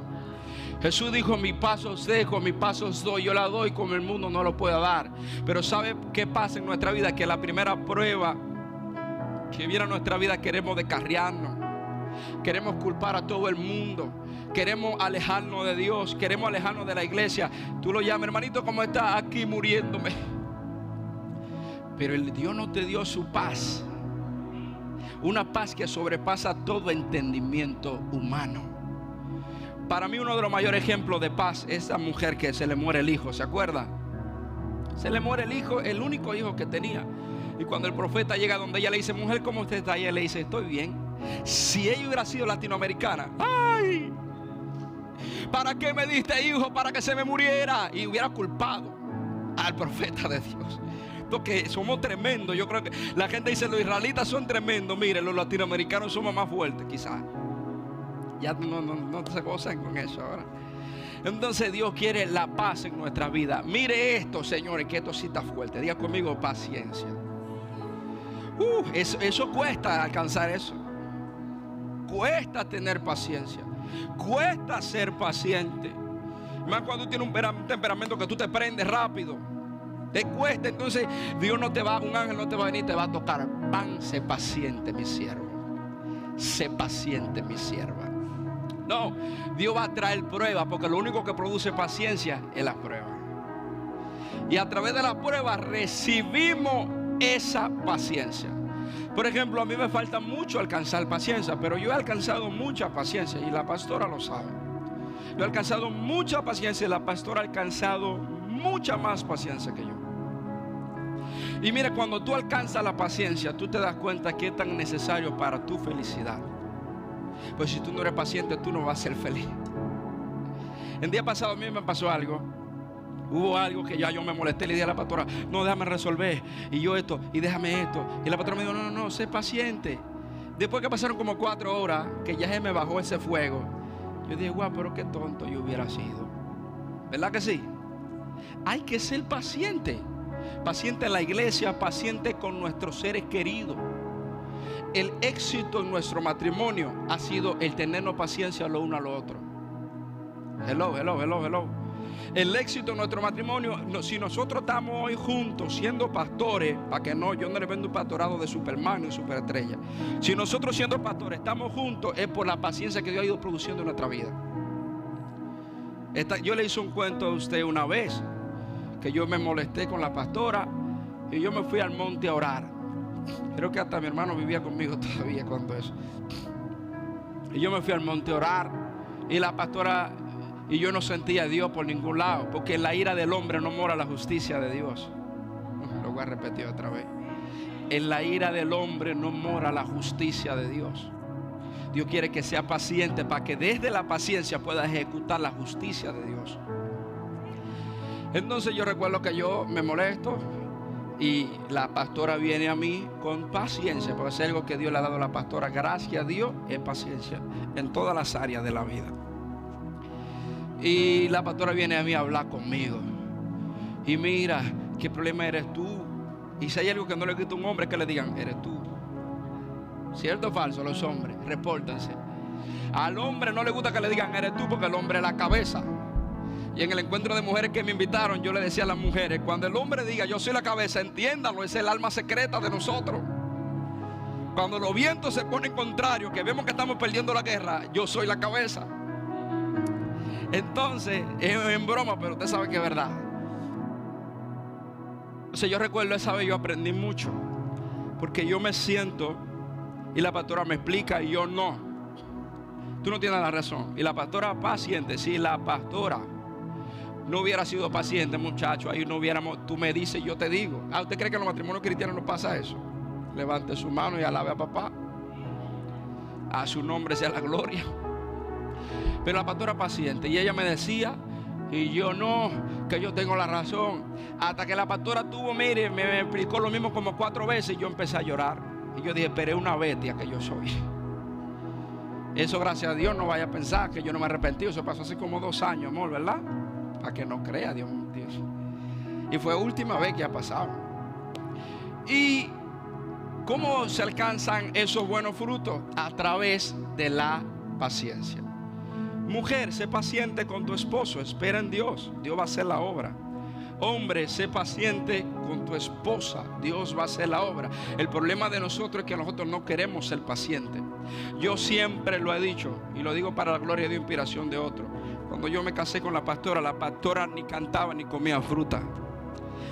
Jesús dijo: mi paz os dejo, mi paz os doy. Yo la doy como el mundo no lo puede dar. Pero ¿sabe qué pasa en nuestra vida? Que la primera prueba que viene a nuestra vida queremos descarriarnos, queremos culpar a todo el mundo, queremos alejarnos de Dios, queremos alejarnos de la iglesia. Tú lo llamas, hermanito, ¿cómo estás? Aquí muriéndome. Pero el Dios no te dio su paz, una paz que sobrepasa todo entendimiento humano. Para mí uno de los mayores ejemplos de paz es esa mujer que se le muere el hijo, ¿se acuerda? Se le muere el hijo, el único hijo que tenía. Y cuando el profeta llega donde ella le dice, mujer, ¿cómo usted está? Y ella le dice, estoy bien. Si ella hubiera sido latinoamericana, ¡ay! ¿Para qué me diste hijo? Para que se me muriera. Y hubiera culpado al profeta de Dios. Porque somos tremendos. Yo creo que la gente dice, los israelitas son tremendos. Mire, los latinoamericanos somos más fuertes, quizás. Ya no se gozan con eso ahora. Entonces Dios quiere la paz en nuestra vida. Mire esto, señores, que esto sí está fuerte. Diga conmigo, paciencia. Eso cuesta alcanzar eso. Cuesta tener paciencia. Cuesta ser paciente. Más cuando tienes un temperamento que tú te prendes rápido. Te cuesta. Entonces Dios no te va, un ángel no te va a venir, te va a tocar. Pan, sé paciente, mi siervo. Sé paciente, mi sierva. No, Dios va a traer pruebas, porque lo único que produce paciencia es la prueba. Y a través de la prueba recibimos esa paciencia. Por ejemplo, a mí me falta mucho alcanzar paciencia, pero yo he alcanzado mucha paciencia y la pastora lo sabe. Yo he alcanzado mucha paciencia y la pastora ha alcanzado mucha más paciencia que yo. Y mira, cuando tú alcanzas la paciencia, tú te das cuenta que es tan necesario para tu felicidad. Pues si tú no eres paciente, tú no vas a ser feliz. El día pasado a mí me pasó algo. Hubo algo que ya yo me molesté. Le dije a la pastora, no, déjame resolver. Y yo esto, y déjame esto. Y la pastora me dijo, no, sé paciente. Después que pasaron como 4 horas, que ya se me bajó ese fuego, yo dije, guau, pero qué tonto yo hubiera sido. ¿Verdad que sí? Hay que ser paciente. Paciente en la iglesia, paciente con nuestros seres queridos. El éxito en nuestro matrimonio ha sido el tenernos paciencia lo uno a lo otro. Hello. El éxito en nuestro matrimonio, si nosotros estamos hoy juntos siendo pastores, para que no, yo no le vendo un pastorado de Superman y superestrella. Si nosotros siendo pastores estamos juntos, es por la paciencia que Dios ha ido produciendo en nuestra vida. Yo le hice un cuento a usted una vez, que yo me molesté con la pastora y yo me fui al monte a orar. Creo que hasta mi hermano vivía conmigo todavía cuando eso. Y yo me fui al monte a orar. Y la pastora y yo no sentía a Dios por ningún lado, porque en la ira del hombre no mora la justicia de Dios. Lo voy a repetir otra vez. En la ira del hombre no mora la justicia de Dios. Dios quiere que sea paciente para que desde la paciencia pueda ejecutar la justicia de Dios. Entonces yo recuerdo que yo me molesto y la pastora viene a mí con paciencia, porque es algo que Dios le ha dado a la pastora. Gracias a Dios es paciencia en todas las áreas de la vida. Y la pastora viene a mí a hablar conmigo. Y mira, ¿qué problema eres tú? Y si hay algo que no le quita a un hombre, que le digan, eres tú. ¿Cierto o falso? Los hombres, repórtense. Al hombre no le gusta que le digan, eres tú, porque el hombre es la cabeza. Y en el encuentro de mujeres que me invitaron, yo le decía a las mujeres, cuando el hombre diga, yo soy la cabeza, entiéndanlo, es el alma secreta de nosotros. Cuando los vientos se ponen contrarios, que vemos que estamos perdiendo la guerra, yo soy la cabeza. Entonces, es en broma, pero usted sabe que es verdad. O sea, yo recuerdo esa vez yo aprendí mucho, porque yo me siento y la pastora me explica y yo no. Tú no tienes la razón. Y la pastora paciente. Si la pastora no hubiera sido paciente, muchacho, ahí no hubiéramos, tú me dices, yo te digo. ¿Usted cree que en los matrimonios cristianos no pasa eso? Levante su mano y alabe a papá. A su nombre sea la gloria. Pero la pastora paciente, y ella me decía, y yo no, que yo tengo la razón. Hasta que la pastora tuvo, mire, me explicó lo mismo como 4 veces y yo empecé a llorar. Y yo dije, pero es una bestia que yo soy. Eso, gracias a Dios, no vaya a pensar que yo no me arrepentí. Eso pasó hace como 2 años, amor, ¿verdad? Para que no crea, Dios. Y fue la última vez que ha pasado. ¿Y cómo se alcanzan esos buenos frutos? A través de la paciencia. Mujer, sé paciente con tu esposo, espera en Dios. Dios va a hacer la obra. Hombre, sé paciente con tu esposa. Dios va a hacer la obra. El problema de nosotros es que nosotros no queremos ser pacientes. Yo siempre lo he dicho, y lo digo para la gloria de inspiración de otro. Cuando yo me casé con la pastora ni cantaba ni comía fruta.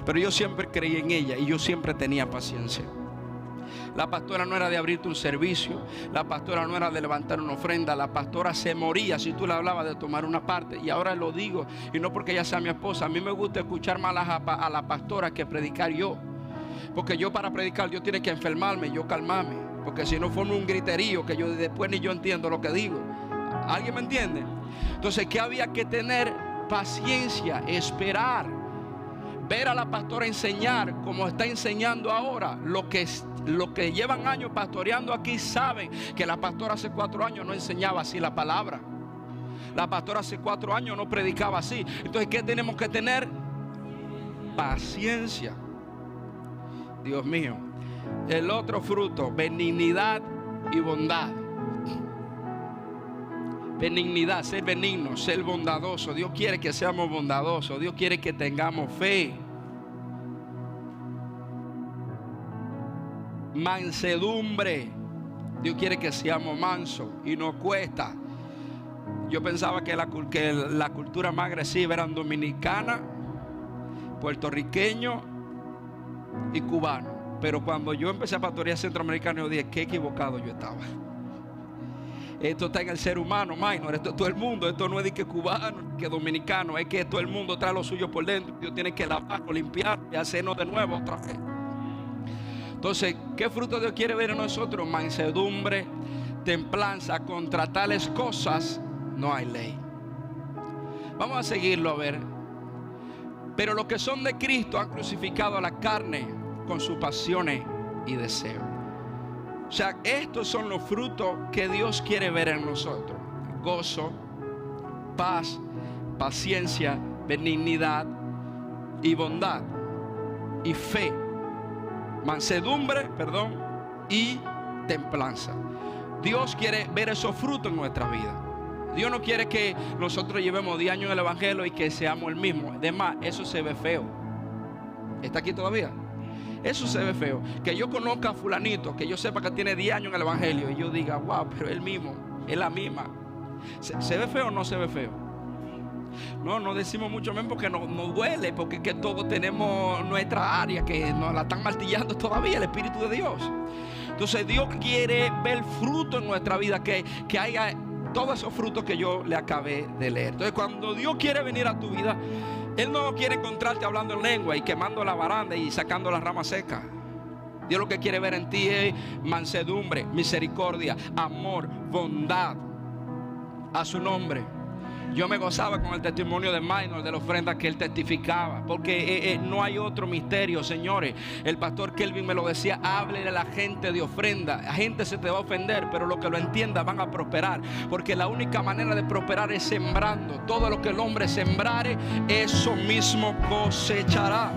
Pero yo siempre creí en ella y yo siempre tenía paciencia. La pastora no era de abrirte un servicio. La pastora no era de levantar una ofrenda. La pastora se moría si tú le hablabas de tomar una parte. Y ahora lo digo, y no porque ella sea mi esposa. A mí me gusta escuchar más a la pastora que predicar yo. Porque yo para predicar yo tiene que enfermarme, yo calmarme. Porque si no formo un griterío que yo después ni yo entiendo lo que digo. ¿Alguien me entiende? Entonces, ¿qué había que tener? Paciencia, esperar. Ver a la pastora enseñar como está enseñando ahora. Los que llevan años pastoreando aquí saben que la pastora hace 4 años no enseñaba así la palabra. La pastora hace 4 años no predicaba así. Entonces, ¿qué tenemos que tener? Paciencia. Dios mío. El otro fruto, benignidad y bondad. Benignidad, ser benigno, ser bondadoso. Dios quiere que seamos bondadosos. Dios quiere que tengamos fe. Mansedumbre. Dios quiere que seamos mansos y nos cuesta. Yo pensaba que la cultura más agresiva eran dominicana, puertorriqueño y cubano. Pero cuando yo empecé a pastorear centroamericano, yo dije, qué equivocado yo estaba. Esto está en el ser humano, minor. Esto es todo el mundo. Esto no es de que cubano, que dominicano. Es que todo el mundo trae lo suyo por dentro. Dios tiene que lavarlo, limpiarlo y hacernos de nuevo otra vez. Entonces, ¿qué fruto Dios quiere ver en nosotros? Mansedumbre, templanza. Contra tales cosas no hay ley. Vamos a seguirlo a ver. Pero los que son de Cristo han crucificado a la carne con sus pasiones y deseos. O sea, estos son los frutos que Dios quiere ver en nosotros: gozo, paz, paciencia, benignidad y bondad y fe, mansedumbre, y templanza. Dios quiere ver esos frutos en nuestra vida. Dios no quiere que nosotros llevemos 10 años en el evangelio y que seamos el mismo. Además, eso se ve feo. ¿Está aquí todavía? Eso se ve feo. Que yo conozca a fulanito, que yo sepa que tiene 10 años en el evangelio y yo diga, wow, pero él mismo, es la misma. ¿Se ve feo o no se ve feo? No decimos mucho menos porque nos duele, porque es que todos tenemos nuestra área que nos la están martillando todavía, el Espíritu de Dios. Entonces Dios quiere ver fruto en nuestra vida, que haya todos esos frutos que yo le acabé de leer. Entonces, cuando Dios quiere venir a tu vida, Él no quiere encontrarte hablando en lengua y quemando la baranda y sacando las ramas secas. Dios lo que quiere ver en ti es mansedumbre, misericordia, amor, bondad a su nombre. Yo me gozaba con el testimonio de Minor, de la ofrenda que él testificaba, porque no hay otro misterio, señores. El pastor Kelvin me lo decía: háblele a la gente de ofrenda. La gente se te va a ofender, pero los que lo entiendan van a prosperar, porque la única manera de prosperar es sembrando. Todo lo que el hombre sembrare, eso mismo cosechará.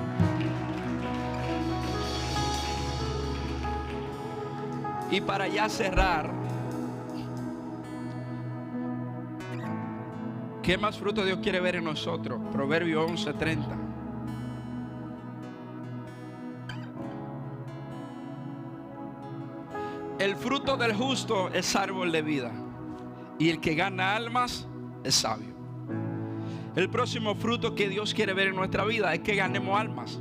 Y para ya cerrar, ¿qué más fruto Dios quiere ver en nosotros? Proverbios 11:30. El fruto del justo es árbol de vida, y el que gana almas es sabio. El próximo fruto que Dios quiere ver en nuestra vida es que ganemos almas.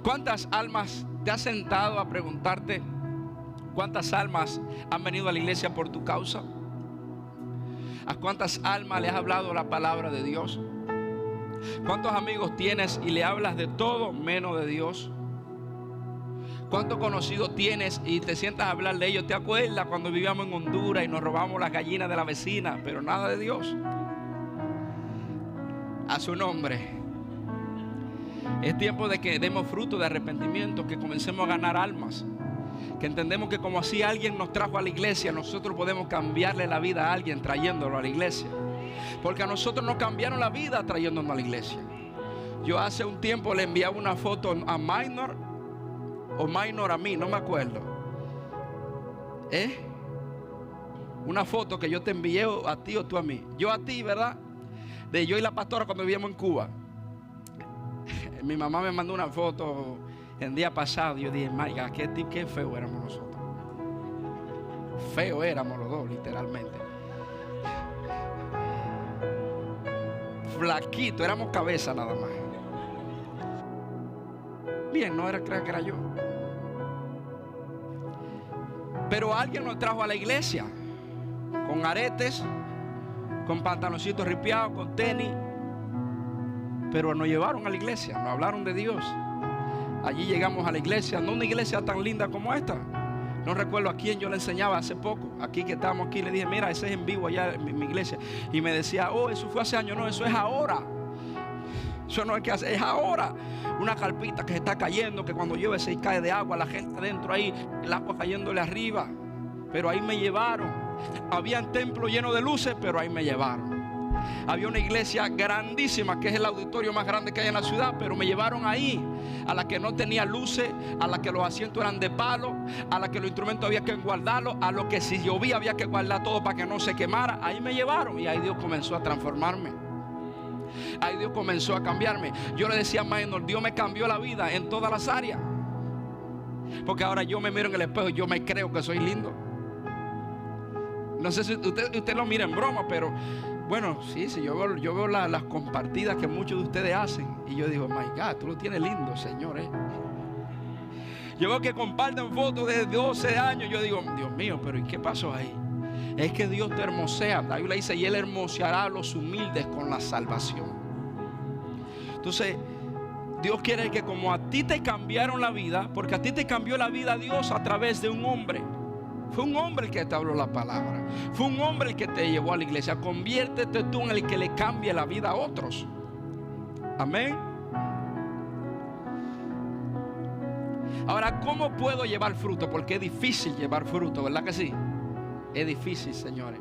¿Cuántas almas te has sentado a preguntarte cuántas almas han venido a la iglesia por tu causa? ¿A cuántas almas le has hablado la palabra de Dios? ¿Cuántos amigos tienes y le hablas de todo menos de Dios? ¿Cuántos conocidos tienes y te sientas a hablar de ellos? ¿Te acuerdas cuando vivíamos en Honduras y nos robamos las gallinas de la vecina? Pero nada de Dios. A su nombre. Es tiempo de que demos fruto de arrepentimiento, que comencemos a ganar almas. Que entendemos que como así alguien nos trajo a la iglesia, nosotros podemos cambiarle la vida a alguien trayéndolo a la iglesia. Porque a nosotros nos cambiaron la vida trayéndonos a la iglesia. Yo hace un tiempo le enviaba una foto a Minor, o Minor a mí, no me acuerdo. Una foto que yo te envié a ti o tú a mí. Yo a ti, ¿verdad? De yo y la pastora cuando vivíamos en Cuba. Mi mamá me mandó una foto el día pasado. Yo dije, my God, qué feo éramos nosotros. Feo éramos los dos, literalmente. Flaquito, éramos cabeza nada más. Bien, no era, creo que era yo. Pero alguien nos trajo a la iglesia con aretes, con pantaloncitos ripiados, con tenis. Pero nos llevaron a la iglesia, nos hablaron de Dios. Allí llegamos a la iglesia, no una iglesia tan linda como esta. No recuerdo a quién yo le enseñaba hace poco. Aquí que estábamos aquí, le dije, mira, ese es en vivo allá en mi iglesia. Y me decía, oh, eso fue hace años. No, eso es ahora. Eso no es que hace, es ahora. Una carpita que se está cayendo, que cuando llueve se cae de agua, la gente adentro ahí, el agua cayéndole arriba. Pero ahí me llevaron. Había un templo lleno de luces, pero ahí me llevaron. Había una iglesia grandísima, que es el auditorio más grande que hay en la ciudad, pero me llevaron ahí, a la que no tenía luces, a la que los asientos eran de palo, a la que los instrumentos había que guardarlos, a lo que si llovía había que guardar todo para que no se quemara. Ahí me llevaron y ahí Dios comenzó a transformarme. Ahí Dios comenzó a cambiarme. Yo le decía a Maynor, Dios me cambió la vida en todas las áreas. Porque ahora yo me miro en el espejo y yo me creo que soy lindo. No sé si usted lo mira en broma, pero bueno, sí, yo veo las compartidas que muchos de ustedes hacen. Y yo digo, my God, tú lo tienes lindo, Señor. Yo veo que comparten fotos de 12 años. Yo digo, Dios mío, pero ¿y qué pasó ahí? Es que Dios te hermosea. La Biblia dice, y Él hermoseará a los humildes con la salvación. Entonces, Dios quiere que como a ti te cambiaron la vida, porque a ti te cambió la vida Dios a través de un hombre. Fue un hombre el que te habló la palabra. Fue un hombre el que te llevó a la iglesia. Conviértete tú en el que le cambie la vida a otros. Amén. Ahora, ¿cómo puedo llevar fruto? Porque es difícil llevar fruto, ¿verdad que sí? Es difícil, señores.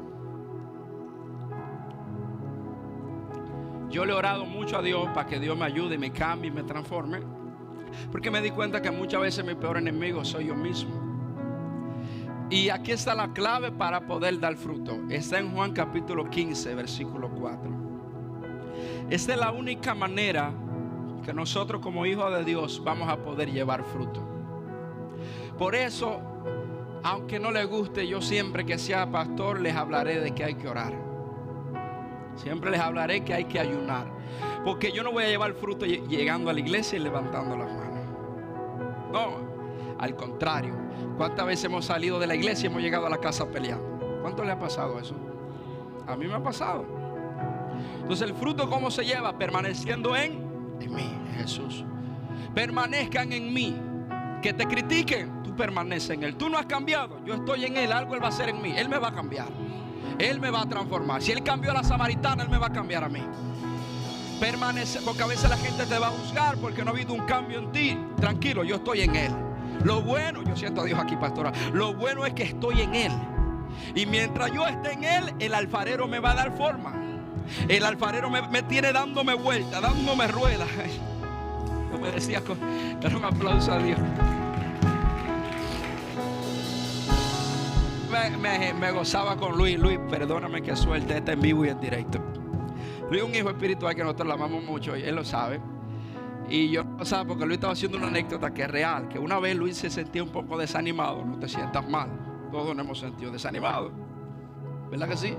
Yo le he orado mucho a Dios para que Dios me ayude, me cambie y me transforme. Porque me di cuenta que muchas veces mi peor enemigo soy yo mismo. Y aquí está la clave para poder dar fruto. Está en Juan capítulo 15, versículo 4. Esta es la única manera que nosotros como hijos de Dios vamos a poder llevar fruto. Por eso, aunque no les guste, yo siempre que sea pastor les hablaré de que hay que orar. Siempre les hablaré que hay que ayunar. Porque yo no voy a llevar fruto llegando a la iglesia y levantando las manos. No. Al contrario, ¿cuántas veces hemos salido de la iglesia y hemos llegado a la casa peleando? ¿Cuánto le ha pasado eso? A mí me ha pasado. Entonces, ¿el fruto cómo se lleva? Permaneciendo en mí, en Jesús. Permanezcan en mí. Que te critiquen, tú permaneces en Él. Tú no has cambiado, yo estoy en Él. Algo Él va a hacer en mí. Él me va a cambiar. Él me va a transformar. Si Él cambió a la samaritana, Él me va a cambiar a mí. Permanece, porque a veces la gente te va a juzgar porque no ha habido un cambio en ti. Tranquilo, yo estoy en Él. Lo bueno, yo siento a Dios aquí, pastora. Lo bueno es que estoy en Él. Y mientras yo esté en Él, el alfarero me va a dar forma. El alfarero me tiene dándome vuelta, dándome ruedas. Yo me decía, dar un aplauso a Dios. Me gozaba con Luis. Luis, perdóname que suelte este en vivo y en directo. Luis es un hijo espiritual que nosotros lo amamos mucho y él lo sabe. Y yo lo sé porque Luis estaba haciendo una anécdota que es real. Que una vez Luis se sentía un poco desanimado. No te sientas mal. Todos nos hemos sentido desanimados. ¿Verdad que sí?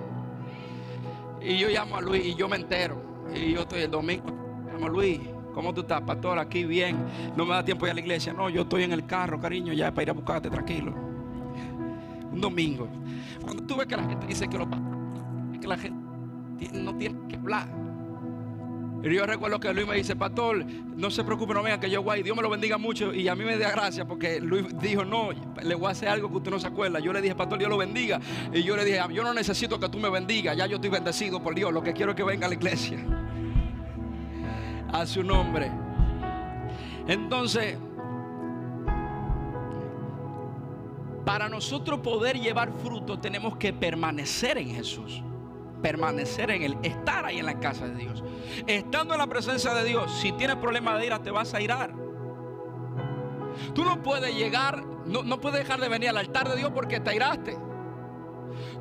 Y yo llamo a Luis y yo me entero. Y yo estoy el domingo. Llamo a Luis. ¿Cómo tú estás, pastor? Aquí bien. No me da tiempo ir a la iglesia. No, yo estoy en el carro, cariño, ya para ir a buscarte, tranquilo. Un domingo. Cuando tú ves que la gente dice que la gente no tiene que hablar. Y yo recuerdo que Luis me dice, pastor, no se preocupe, no venga que yo voy. Dios me lo bendiga mucho. Y a mí me da gracia porque Luis dijo, no, le voy a hacer algo que usted no se acuerda. Yo le dije, pastor, Dios lo bendiga. Y yo le dije, yo no necesito que tú me bendigas. Ya yo estoy bendecido por Dios. Lo que quiero es que venga a la iglesia. A su nombre. Entonces, para nosotros poder llevar fruto tenemos que permanecer en Jesús. Permanecer en Él, estar ahí en la casa de Dios. Estando en la presencia de Dios, si tienes problema de ira, te vas a irar. Tú no puedes llegar, no puedes dejar de venir al altar de Dios porque te iraste.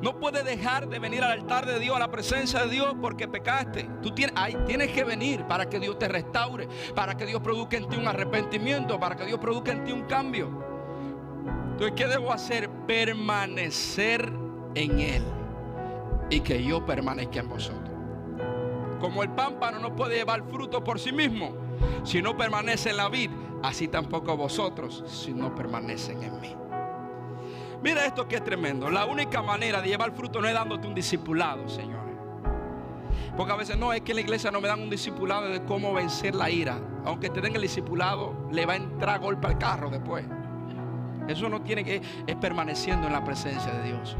No puedes dejar de venir al altar de Dios, a la presencia de Dios, porque pecaste. Tú tienes que venir para que Dios te restaure, para que Dios produzca en ti un arrepentimiento, para que Dios produzca en ti un cambio. Entonces, ¿qué debo hacer? Permanecer en Él y que yo permanezca en vosotros. Como el pámpano no puede llevar fruto por sí mismo si no permanece en la vid, así tampoco vosotros si no permanecen en mí. Mira esto que es tremendo. La única manera de llevar fruto no es dándote un discipulado, señores. Porque a veces no, es que en la iglesia no me dan un discipulado de cómo vencer la ira. Aunque te den el discipulado, le va a entrar golpe al carro después. Eso no tiene que, es permaneciendo en la presencia de Dios.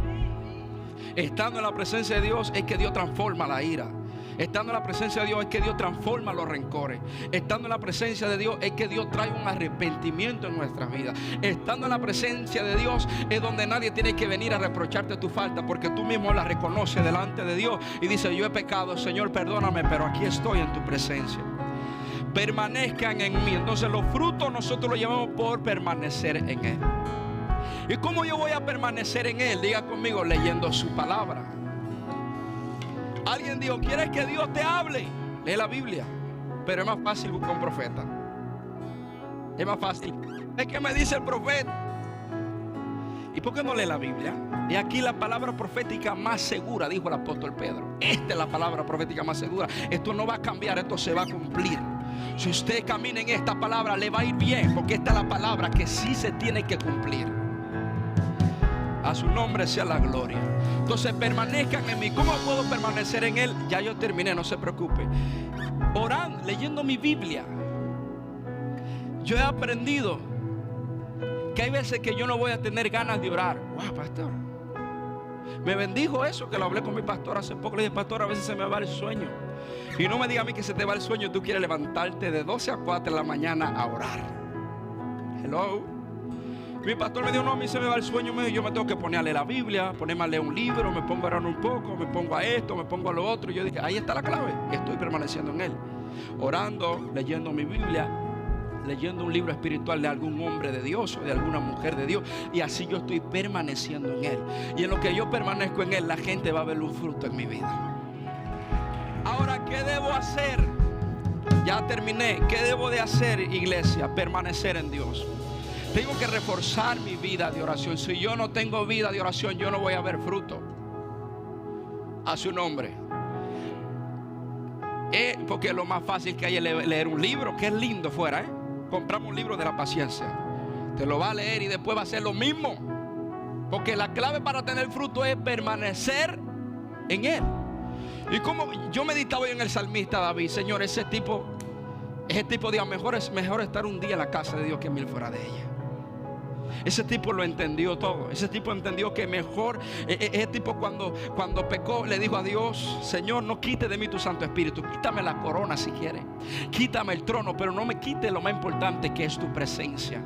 Estando en la presencia de Dios es que Dios transforma la ira. Estando en la presencia de Dios es que Dios transforma los rencores. Estando en la presencia de Dios es que Dios trae un arrepentimiento en nuestras vidas. Estando en la presencia de Dios es donde nadie tiene que venir a reprocharte tu falta, porque tú mismo la reconoces delante de Dios y dices: yo he pecado, Señor, perdóname, pero aquí estoy en tu presencia. Permanezcan en mí. Entonces los frutos nosotros los llevamos por permanecer en Él. ¿Y cómo yo voy a permanecer en Él? Diga conmigo: leyendo su palabra. Alguien dijo: ¿quieres que Dios te hable? Lee la Biblia. Pero es más fácil buscar un profeta. Es más fácil. Es que me dice el profeta. ¿Y por qué no lee la Biblia? Y aquí la palabra profética más segura, dijo el apóstol Pedro. Esta es la palabra profética más segura. Esto no va a cambiar, esto se va a cumplir. Si usted camina en esta palabra, le va a ir bien, porque esta es la palabra que sí se tiene que cumplir. A su nombre sea la gloria. Entonces permanezcan en mí. ¿Cómo puedo permanecer en Él? Ya yo terminé, no se preocupe. Orando, leyendo mi Biblia. Yo he aprendido que hay veces que yo no voy a tener ganas de orar. Wow, pastor, me bendijo eso, que lo hablé con mi pastor hace poco. Le dije: pastor, a veces se me va el sueño. Y no me diga a mí que se te va el sueño. Tú quieres levantarte de 12 a 4 de la mañana a orar. Hello. Mi pastor me dijo: no, a mí se me va el sueño. Yo me tengo que poner a leer la Biblia, ponerme a leer un libro, me pongo a orar un poco, me pongo a esto, me pongo a lo otro. Y yo dije: ahí está la clave. Estoy permaneciendo en Él, orando, leyendo mi Biblia, leyendo un libro espiritual de algún hombre de Dios o de alguna mujer de Dios. Y así yo estoy permaneciendo en Él. Y en lo que yo permanezco en Él, la gente va a ver un fruto en mi vida. Ahora, ¿qué debo hacer? Ya terminé. ¿Qué debo de hacer, iglesia? Permanecer en Dios. Tengo que reforzar mi vida de oración. Si yo no tengo vida de oración, yo no voy a ver fruto. A su nombre. Porque lo más fácil que hay es leer un libro, que es lindo fuera, compramos un libro de la paciencia. Te lo va a leer y después va a ser lo mismo. Porque la clave para tener fruto es permanecer en Él. Y como yo meditaba hoy en el salmista David: Señor, ese tipo dijo: mejor estar un día en la casa de Dios que 1000 fuera de ella. Ese tipo lo entendió todo. Ese tipo entendió que mejor. Ese tipo cuando pecó le dijo a Dios: Señor, no quite de mí tu Santo Espíritu. Quítame la corona si quieres. Quítame el trono, pero no me quite lo más importante, que es tu presencia.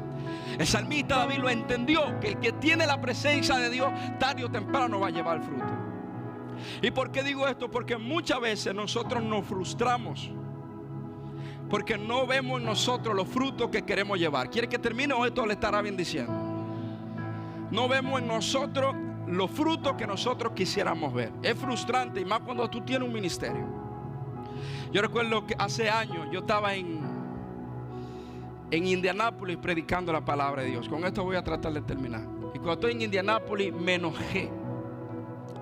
El salmista David lo entendió, que el que tiene la presencia de Dios, tarde o temprano va a llevar fruto. ¿Y por qué digo esto? Porque muchas veces nosotros nos frustramos porque no vemos en nosotros los frutos que queremos llevar. ¿Quiere que termine o esto le estará bien diciendo? No vemos en nosotros los frutos que nosotros quisiéramos ver. Es frustrante, y más cuando tú tienes un ministerio. Yo recuerdo que hace años yo estaba en Indianápolis predicando la palabra de Dios. Con esto voy a tratar de terminar. Y cuando estoy en Indianápolis me enojé.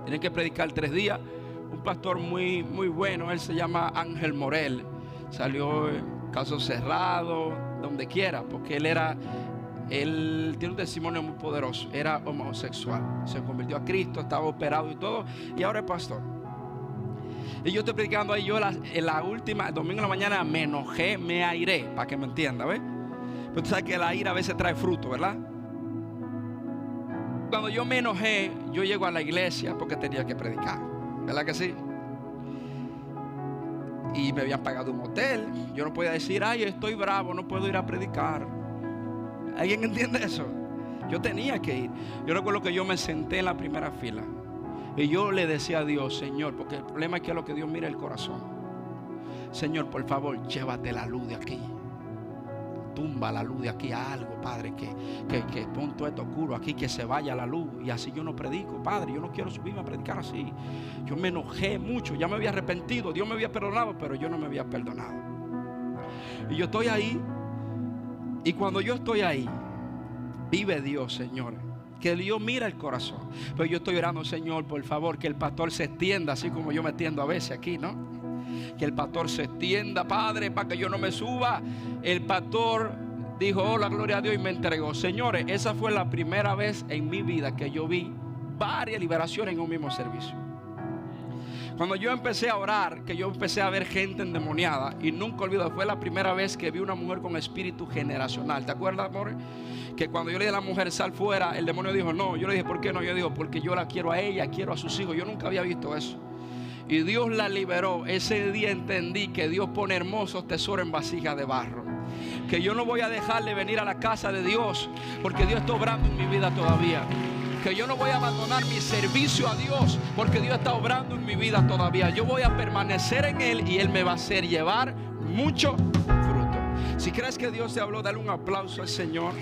Tienen que predicar 3 días. Un pastor muy, muy bueno, él se llama Ángel Morel. Salió en Caso Cerrado, donde quiera, porque él tiene un testimonio muy poderoso. Era homosexual, se convirtió a Cristo, estaba operado y todo, y ahora es pastor. Y yo estoy predicando ahí. Yo en la última, el domingo en la mañana, me enojé, me airé, para que me entienda, ¿ves? Pero tú sabes que la ira a veces trae fruto, ¿verdad? Cuando yo me enojé, yo llego a la iglesia porque tenía que predicar, ¿verdad que sí? Y me habían pagado un hotel. Yo no podía decir: ay, estoy bravo, no puedo ir a predicar. ¿Alguien entiende eso? Yo tenía que ir. Yo recuerdo que yo me senté en la primera fila y yo le decía a Dios: Señor, porque el problema es que lo que Dios mira es el corazón. Señor, por favor, llévate la luz de aquí. tumba la luz de aquí a algo, Padre, que pon todo esto oscuro aquí, que se vaya la luz, y así yo no predico, Padre. Yo no quiero subirme a predicar así. Yo me enojé mucho, ya me había arrepentido, Dios me había perdonado, pero yo no me había perdonado. Y yo estoy ahí, y cuando yo estoy ahí, vive Dios, Señor, que Dios mira el corazón. Pero yo estoy orando, Señor, por favor, que el pastor se extienda, así como yo me extiendo a veces aquí, ¿no? Que el pastor se extienda, Padre, para que yo no me suba. El pastor dijo, oh, la gloria a Dios, y me entregó. Señores, esa fue la primera vez en mi vida que yo vi varias liberaciones en un mismo servicio. Cuando yo empecé a orar, que yo empecé a ver gente endemoniada, y nunca olvido, fue la primera vez que vi una mujer con espíritu generacional. ¿Te acuerdas, amor? Que cuando yo le dije a la mujer, sal fuera, el demonio dijo, no. Yo le dije, ¿por qué no? Yo digo, porque yo la quiero a ella, quiero a sus hijos. Yo nunca había visto eso. Y Dios la liberó. Ese día entendí que Dios pone hermosos tesoros en vasijas de barro. Que yo no voy a dejarle venir a la casa de Dios, porque Dios está obrando en mi vida todavía. Que yo no voy a abandonar mi servicio a Dios, porque Dios está obrando en mi vida todavía. Yo voy a permanecer en Él, y Él me va a hacer llevar mucho fruto. Si crees que Dios te habló, dale un aplauso al Señor.